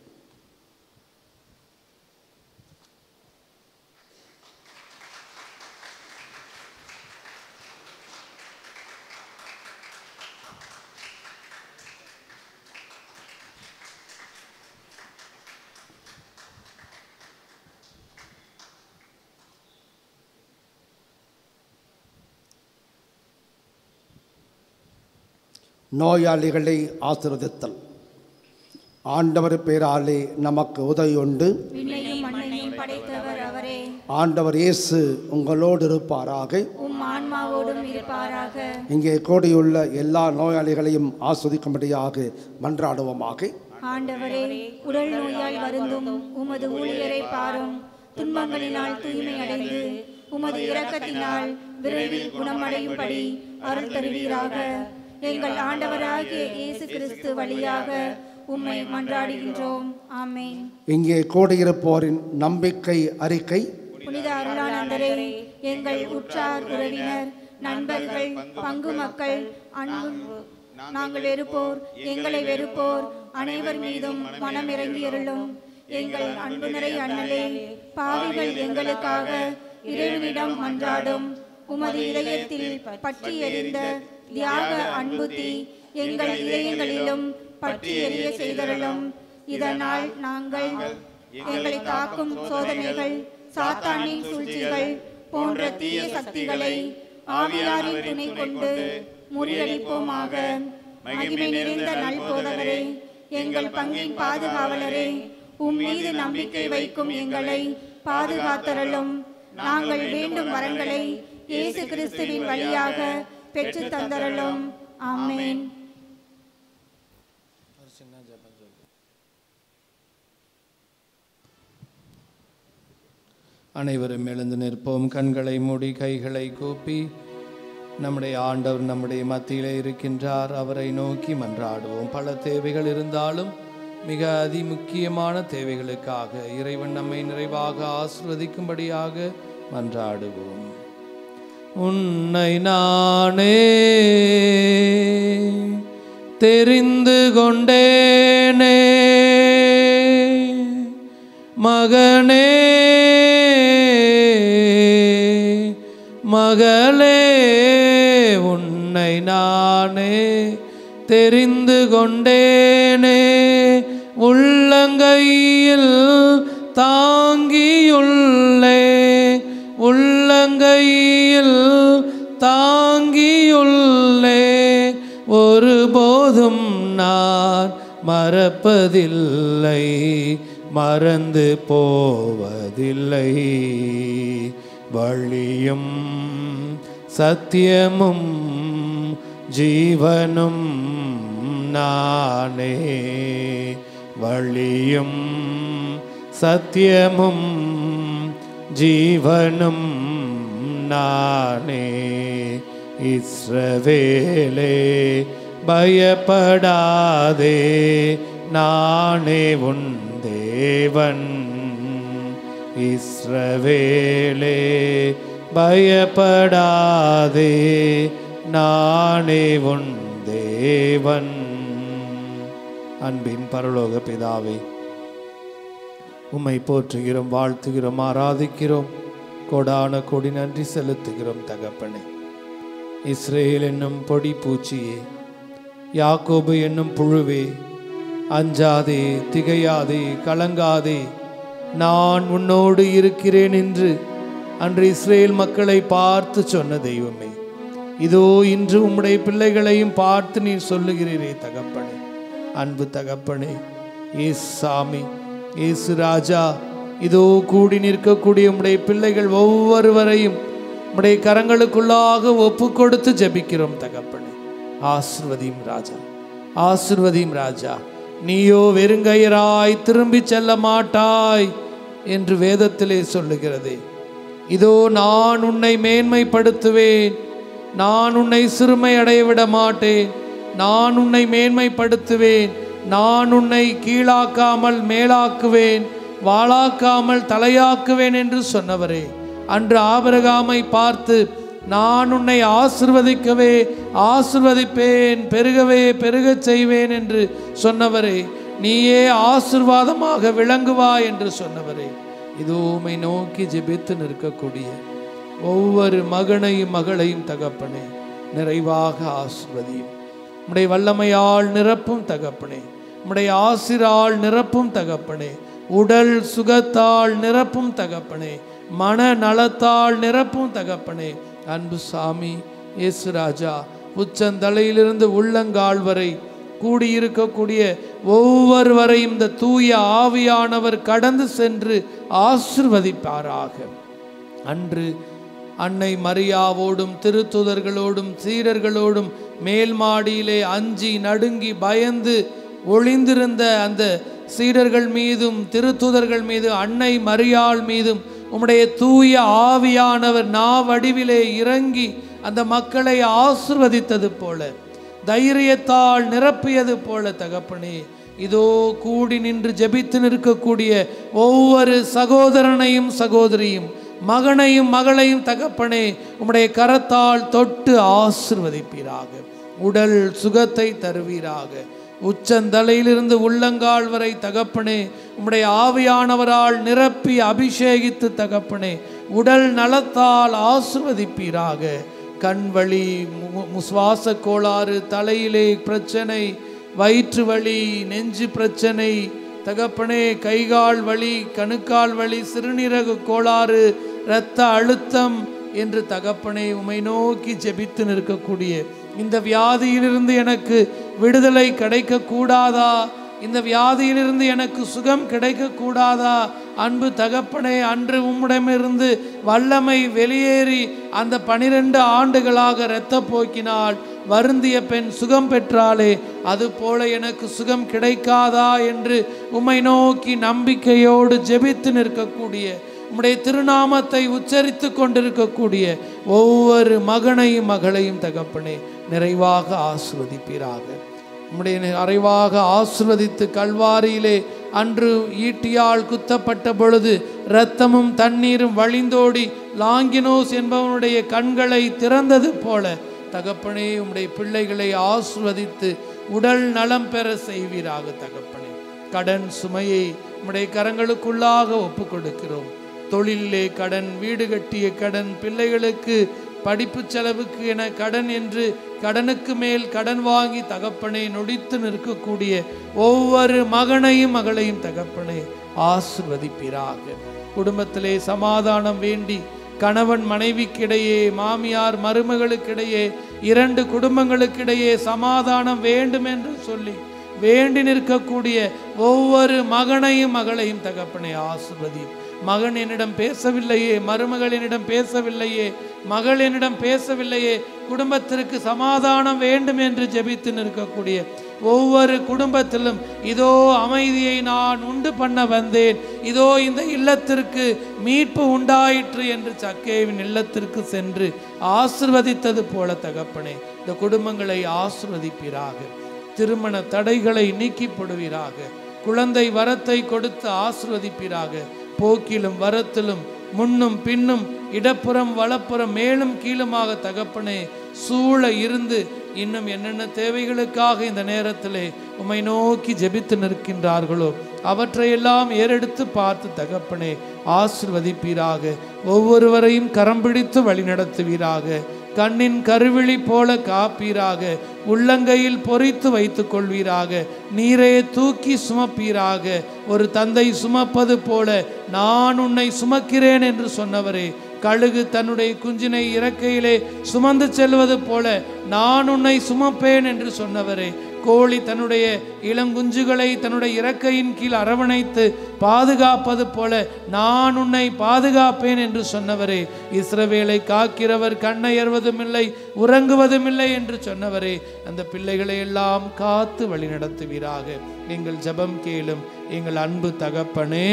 நோயாளிகளை ஆசீர்வதித்தல். ஆண்டவர் பேராலே நமக்கு உதவி உண்டு. விண்ணையும் மண்ணையும் படைத்தவர் அவரே. ஆண்டவர் இயேசு உங்களோடு இருப்பாராக. உம் ஆன்மாவோடும் இருப்பாராக. இங்கே கூடியுள்ள எல்லா நோயாளிகளையும் ஆஸ்வதிக்கும்படியாக மன்றாடுவோமாக. ஆண்டவரே, உடல் நோயால் வருந்தும் உமது ஊழியரை பாரும். துன்பங்களினால் தூய்மை அடைந்து உமது இரக்கத்தினால் விரைவில் குணமடையும்படி அருள் தருவீராக. எங்கள் ஆண்டவராகிய இயேசு கிறிஸ்து வழியாக உம்மை மன்றாடுகின்றோம். ஆமென். இங்கே கூடியிருப்போரின் நம்பிக்கை அறிக்கை. புனித அருளானந்தரே, எங்கள் உற்றார் உறவினர், நண்பர்கள், பங்கு மக்கள், அன்பு நாங்கள் வெறுப்போர், எங்களை வெறுப்போர் அனைவர் மீதும் மனம் இறங்கியருளும். எங்கள் அன்பு நிறை அண்ணலே, பாவிகள் எங்களுக்காக இறைவனிடம் மன்றாடும். உமது இதயத்தில் பற்றி எரிந்த தியாக அன்பு தீ எங்கள் இதயங்களிலும் பற்றி எரிய செய்தருளும். இதனால் நாங்கள் எங்களை தாக்கும் சோதனைகள், சாத்தானின் சூழ்ச்சிகள் போன்ற தீய சக்திகளை ஆவியாரின் துணை கொண்டு முறியடிப்போமாக. மகிமை நிறைந்த நல்போதகரே, எங்கள் பங்கின் பாதுகாவலரே, உம் மீது நம்பிக்கை வைக்கும் எங்களை பாதுகாத்தருளும். நாங்கள் வேண்டும் வரங்களை இயேசு கிறிஸ்துவின் வழியாக பெற்று தந்தருளும். ஆமென். அனைவரும் எழுந்து நிற்போம். கண்களை மூடி கைகளை கூப்பி நம்முடைய ஆண்டவர் நம்முடைய மத்தியிலே இருக்கின்றார். அவரை நோக்கி மன்றாடுவோம். பல தேவைகள் இருந்தாலும் மிக அதிமுக்கியமான தேவைகளுக்காக இறைவன் நம்மை நிறைவாக ஆசீர்வதிக்கும்படியாக மன்றாடுவோம். உன்னை நானே தெரிந்து கொண்டேனே மகனே மகளே, உன்னை நானே தெரிந்து கொண்டேனே, உள்ளங்கையில் தாங்கியுள்ளே, உள்ளங்கையில் தாங்கியுள்ளே, ஒருபோதும் நான் மறப்பதில்லை, மறந்து போவதில்லை. வழியும் சத்தியமும் ஜீவனும் நானே, வழியும் சத்தியமும் ஜீவனும் நானே. இஸ்ரவேலே பயப்படாதே, நானே உன் தேவன். இஸ்ரவேலே பயப்படாதே, நானே உன் தேவன். அன்பின் பரலோக பிதாவே, உம்மை போற்றுகிறோம், வாழ்த்துகிறோம், ஆராதிக்கிறோம், கோடான கோடி நன்றி செலுத்துகிறோம் தகப்பனே. இஸ்ரேல் என்னும் பொடி பூச்சியே, யாக்கோபு என்னும் புழுவே, அஞ்சாதே, திகையாதே, கலங்காதே, நான் உன்னோடு இருக்கிறேன் என்று அன்று இஸ்ரேல் மக்களை பார்த்து சொன்ன தெய்வமே, இதோ இன்று உம்முடைய பிள்ளைகளையும் பார்த்து நீர் சொல்லுகிறீரே தகப்பனே. அன்பு தகப்பனே, இயேசு சாமி, இயேசு ராஜா, இதோ கூடி நிற்கக்கூடிய உம்முடைய பிள்ளைகள் ஒவ்வொருவரையும் உம்முடைய கரங்களுக்குள்ளாக ஒப்பு கொடுத்து ஜெபிக்கிறோம் தகப்பனே. ஆசீர்வதியும் ராஜா, ஆசீர்வதியும் ராஜா. நீயோ வெறுங்கையராய் திரும்பி செல்ல மாட்டாய் என்று வேதத்திலே சொல்லுகிறதே. இதோ நான் உன்னை மேன்மைப்படுத்துவேன், நான் உன்னை சிறுமை அடைய விட மாட்டேன், நான் உன்னை மேன்மைப்படுத்துவேன், நான் உன்னை கீழாக்காமல் மேலாக்குவேன், வாளாக்காமல் தலையாக்குவேன் என்று சொன்னவரே, அன்று ஆபிரகாமை பார்த்து நான் உன்னை ஆசீர்வதிக்கவே ஆசீர்வதிப்பேன், பெருகவே பெருகச் செய்வேன் என்று சொன்னவரே, நீயே ஆசீர்வாதமாக விளங்குவாய் என்று சொன்னவரே, இதோ உம்மை நோக்கி ஜெபித்து நிற்கக்கூடிய ஒவ்வொரு மகனையும் மகளையும் தகப்பனே நிறைவாக ஆசீர்வதியும். உம்முடைய வல்லமையால் நிரப்பும் தகப்பனே, உம்முடைய ஆசிரால் நிரப்பும் தகப்பனே, உடல் சுகத்தால் நிரப்பும் தகப்பனே, மன நலத்தால் நிரப்பும் தகப்பனே. அன்பு சாமி, இயேசு ராஜா, உச்சந்தலையிலிருந்து உள்ளங்கால் வரை கூடியிருக்கக்கூடிய ஒவ்வொருவரையும் இந்த தூய ஆவியானவர் கடந்து சென்று ஆசிர்வதிப்பாராக. அன்று அன்னை மரியாவோடும் திருத்துதர்களோடும் சீடர்களோடும் மேல் மாடியிலே அஞ்சி நடுங்கி பயந்து ஒளிந்திருந்த அந்த சீடர்கள் மீதும் திருத்துதர்கள் மீது அன்னை மரியாள் மீதும் உம்முடைய தூய ஆவியானவர் நாவடிவிலே இறங்கி அந்த மக்களை ஆசிர்வதித்தது போல, தைரியத்தால் நிரப்பியது போல தகப்பனே, இதோ கூடி நின்று ஜெபித்து நிற்கக்கூடிய ஒவ்வொரு சகோதரனையும் சகோதரியும் மகனையும் மகளையும் தகப்பனே உம்முடைய கரத்தால் தொட்டு ஆசிர்வதிப்பீராக. உடல் சுகத்தை தருவீராக. உச்சந்தலையிலிருந்து உள்ளங்கால் வரை தகப்பனே உம்முடைய ஆவியானவரால் நிரப்பி அபிஷேகித்து தகப்பனே உடல் நலத்தால் ஆசிர்வதிப்பீராக. கண்வழி, சுவாச கோளாறு, தலையிலே பிரச்சனை, வயிற்று வலி, நெஞ்சு பிரச்சனை தகப்பனே, கைகால் வலி, கணுக்கால் வலி, சிறுநீரக கோளாறு, இரத்த அழுத்தம் என்று தகப்பனே உம்மை நோக்கி ஜெபித்து நிற்கக்கூடிய இந்த வியாதியிலிருந்து எனக்கு விடுதலை கிடைக்க கூடாதா? இந்த வியாதியிலிருந்து எனக்கு சுகம் கிடைக்க கூடாதா? அன்பு தகப்பனே, அன்று உம்மிடமிருந்து வல்லமை வெளியேறி அந்த 12 ஆண்டுகளாக இரத்த போக்கினால் வருந்திய பெண் சுகம் பெற்றாலே, அதுபோல எனக்கு சுகம் கிடைக்காதா என்று உம்மை நோக்கி நம்பிக்கையோடு ஜெபித்து நிற்கக்கூடிய உம்முடைய திருநாமத்தை உச்சரித்து கொண்டிருக்கக்கூடிய ஒவ்வொரு மகனையும் மகளையும் தகப்பனே நிறைவாக ஆசிர்வதிப்பீராக. உம்முடைய நிறைவாக ஆசிர்வதித்து கல்வாரியிலே அன்று ஈட்டியால் குத்தப்பட்ட பொழுது இரத்தமும் தண்ணீரும் வழிந்தோடி லாங்கினோஸ் என்பவனுடைய கண்களை திறந்தது போல தகப்பனே உம்முடைய பிள்ளைகளை ஆசிர்வதித்து உடல் நலம் பெற செய்வீராக. தகப்பனே, கடன் சுமையை உம்முடைய கரங்களுக்குள்ளாக ஒப்பு கொடுக்கிறோம். தொழிலே கடன், வீடு கட்டிய கடன், பிள்ளைகளுக்கு படிப்பு செலவுக்கு என கடன் என்று கடனுக்கு மேல் கடன் வாங்கி தகப்பனே நொடித்து நிற்கக்கூடிய ஒவ்வொரு மகனையும் மகளையும் தகப்பனே ஆசிர்வதிப்பீராக. குடும்பத்திலே சமாதானம் வேண்டி கணவன் மனைவிக்கிடையே, மாமியார் மருமகளுக்கிடையே, 2 குடும்பங்களுக்கிடையே சமாதானம் வேண்டும் என்று சொல்லி வேண்டி நிற்கக்கூடிய ஒவ்வொரு மகனையும் மகளையும் தகப்பனே ஆசிர்வதி. மகன் என்னிடம் பேசவில்லையே, மருமகள் என்னிடம் பேசவில்லையே, மகள் என்னிடம் பேசவில்லையே, குடும்பத்திற்கு சமாதானம் வேண்டும் என்று ஜெபித்து நிற்கக்கூடிய ஒவ்வொரு குடும்பத்திலும் இதோ அமைதியை நான் உண்டு பண்ண வந்தேன், இதோ இந்த இல்லத்திற்கு மீட்பு உண்டாயிற்று என்று சக்கேவின் இல்லத்திற்கு சென்று ஆசிர்வதித்தது போல தகப்பனே இந்த குடும்பங்களை ஆசிர்வதிப்பீராக. திருமண தடைகளை நீக்கி போடுவீராக. குழந்தை வரத்தை கொடுத்து ஆசிர்வதிப்பீராக. போக்கிலும் வரத்திலும் முன்னும் பின்னும் இடப்புறம் வலப்புறம் மேலும் கீழுமாக தகப்பனே சூழ இருந்து இன்னும் என்னென்ன தேவைகளுக்காக இந்த நேரத்திலே உம்மை நோக்கி ஜெபித்து நிற்கின்றார்களோ அவற்றையெல்லாம் ஏறெடுத்து பார்த்து தகப்பனே ஆசிர்வதிப்பீராக. ஒவ்வொருவரையும் கரம் பிடித்து வழிநடத்துவீராக. கண்ணின் கருவிழி போல காப்பீராக. உள்ளங்கையில் பொறித்து வைத்துக் கொள்வீராக. நீரே தூக்கி சுமப்பீராக. ஒரு தந்தை சுமப்பது போல நான் உன்னை சுமக்கிறேன் என்று சொன்னவரே, கழுகு தன்னுடைய குஞ்சினை இறக்கையிலே சுமந்து செல்வது போல நான் உன்னை சுமப்பேன் என்று சொன்னவரே, கோழி தன்னுடைய இளங்குஞ்சுகளை தன்னுடைய இறக்கையின் கீழ் அரவணைத்து பாதுகாப்பது போல நான் உன்னை பாதுகாப்பேன் என்று சொன்னவரே, இஸ்ரவேலை காக்கிறவர் கண்ணயர்வதும் இல்லை உறங்குவதும் இல்லை என்று சொன்னவரே, அந்த பிள்ளைகளை எல்லாம் காத்து வழி நடத்துவீராக. எங்கள் ஜெபம் கேளும் எங்கள் அன்பு தகப்பனே.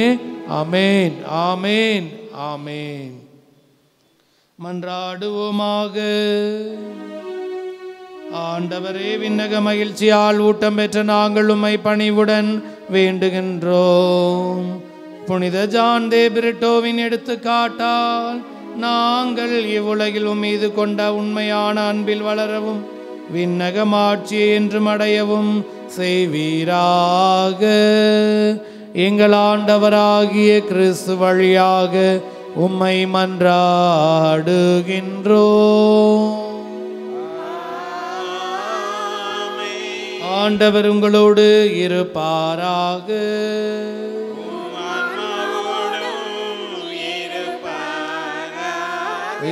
ஆமேன், ஆமேன், ஆமேன். மன்றாடுவோமாக. ஆண்டவரே, விண்ணக மகிழ்ச்சியால் ஊட்டம் பெற்ற நாங்கள் உம்மை பணிவுடன் வேண்டுகின்றோம். புனித ஜான் தே பிரிட்டோவின் எடுத்துக்காட்டால் நாங்கள் இவ்வுலகில் மீது கொண்ட உண்மையான அன்பில் வளரவும் விண்ணக மாட்சியை என்றும் அடையவும் செய்வீராக. எங்கள் ஆண்டவராகிய கிறிஸ்து வழியாக உம்மை மன்றாடுகின்றோம். ஆண்டவர் உங்களோடு இருப்பாராக.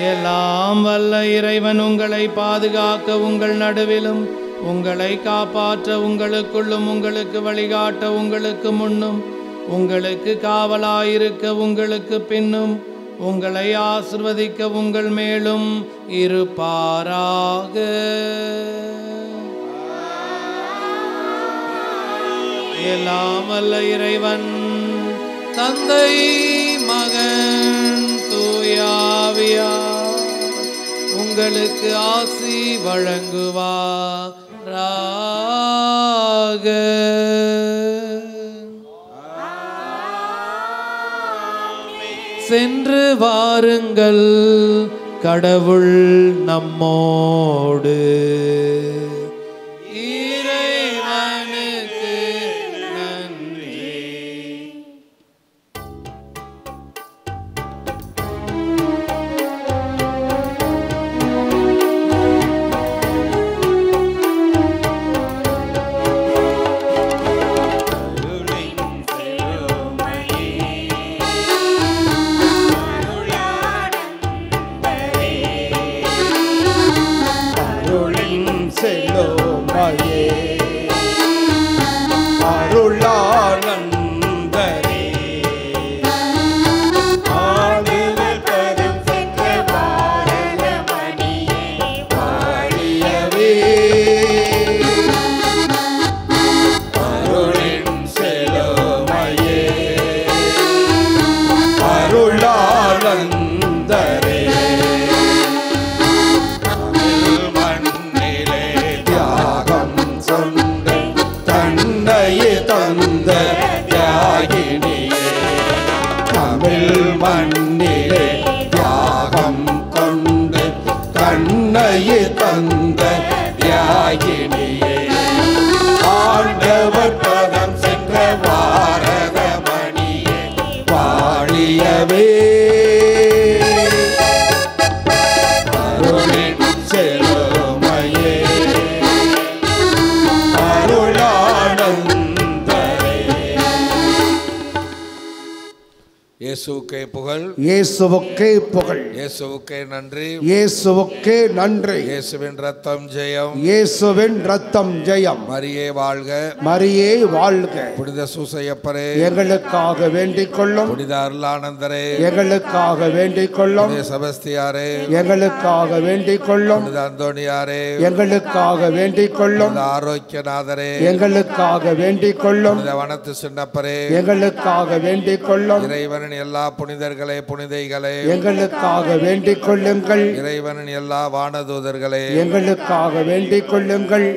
எல்லாம் வல்ல இறைவன் உங்களை பாதுகாக்க உங்கள் நடுவிலும் உங்களை காப்பாற்ற உங்களுக்குள்ளும் உங்களுக்கு வழிகாட்ட உங்களுக்கு முன்னும் உங்களுக்கு காவலாயிருக்க உங்களுக்கு பின்னும் உங்களை ஆசிர்வதிக்க உங்கள் மேலும் இருப்பாராக. எல்லாம் வல்ல இறைவன் தந்தை மகன் தூயாவியார் உங்களுக்கு ஆசி வழங்குவாராக. சென்று வாருங்கள், கடவுள் நம்மோடு. இறைவனுக்கு நன்றி. இயேசுவுக்கே புகழ், இயேசுவுக்கே புகழ், இயேசுவுக்கே நன்றி, இயேசுவுக்கே நன்றி. இயேசுவின் ரத்தம் ஜெயம், இயேசுவின் ரத்தம் ஜெயம். மரியே வாழ்க, மரியே வாழ்க. புனித சூசையப்பரே எங்களுக்காக வேண்டிக் கொள்ளும். புனித அருளானந்தரே எங்களுக்காக வேண்டிக் கொள்ளும். புனித செபஸ்தியாரே எங்களுக்காக வேண்டிக் கொள்ளும். புனித அந்தோணியாரே எங்களுக்காக வேண்டிக் கொள்ளும். புனித ஆரோக்கியநாதரே எங்களுக்காக வேண்டிக் கொள்ளும். புனித வனத்து சின்னப்பரே எங்களுக்காக வேண்டிக் கொள்ளும். இறைவனின் எல்லா புனிதர்களே புனிதைகளே எங்களுக்காக வேண்டிக் கொள்ளுங்கள். இறைவனின் எல்லா வானதூதர்களே எங்களுக்காக வேண்டிக் கொள்ளுங்கள்.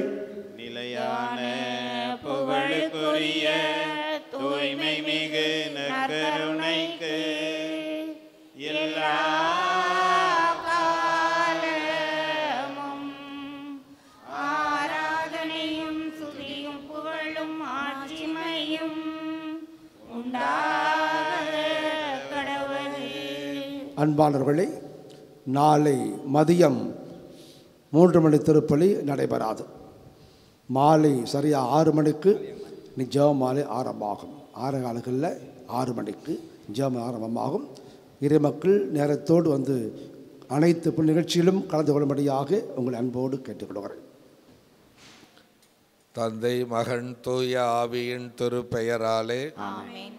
நிலையான புகழுக்குரிய தூய்மை மிகு நற்கருணைக்கு எல்லா காலமும் ஆராதனையும் துதியும் புகழும் ஆட்சிமையும் அன்பானவர்களே, நாளை மதியம் 3 மணி திருப்பலி நடைபெறாது. மாலை சரியாக 6 மணிக்கு ஜெப மாலை ஆரம்பமாகும். 6 காலங்களில் 6 மணிக்கு ஜெபம் ஆரம்பமாகும். இறைமக்கள் நேரத்தோடு வந்து அனைத்து நிகழ்ச்சியிலும் கலந்து கொள்ளும்படியாக உங்கள் அன்போடு கேட்டுக்கொள்கிறேன். தந்தை மகன் தூய ஆவியின் திருப்பெயராலே ஆமென்.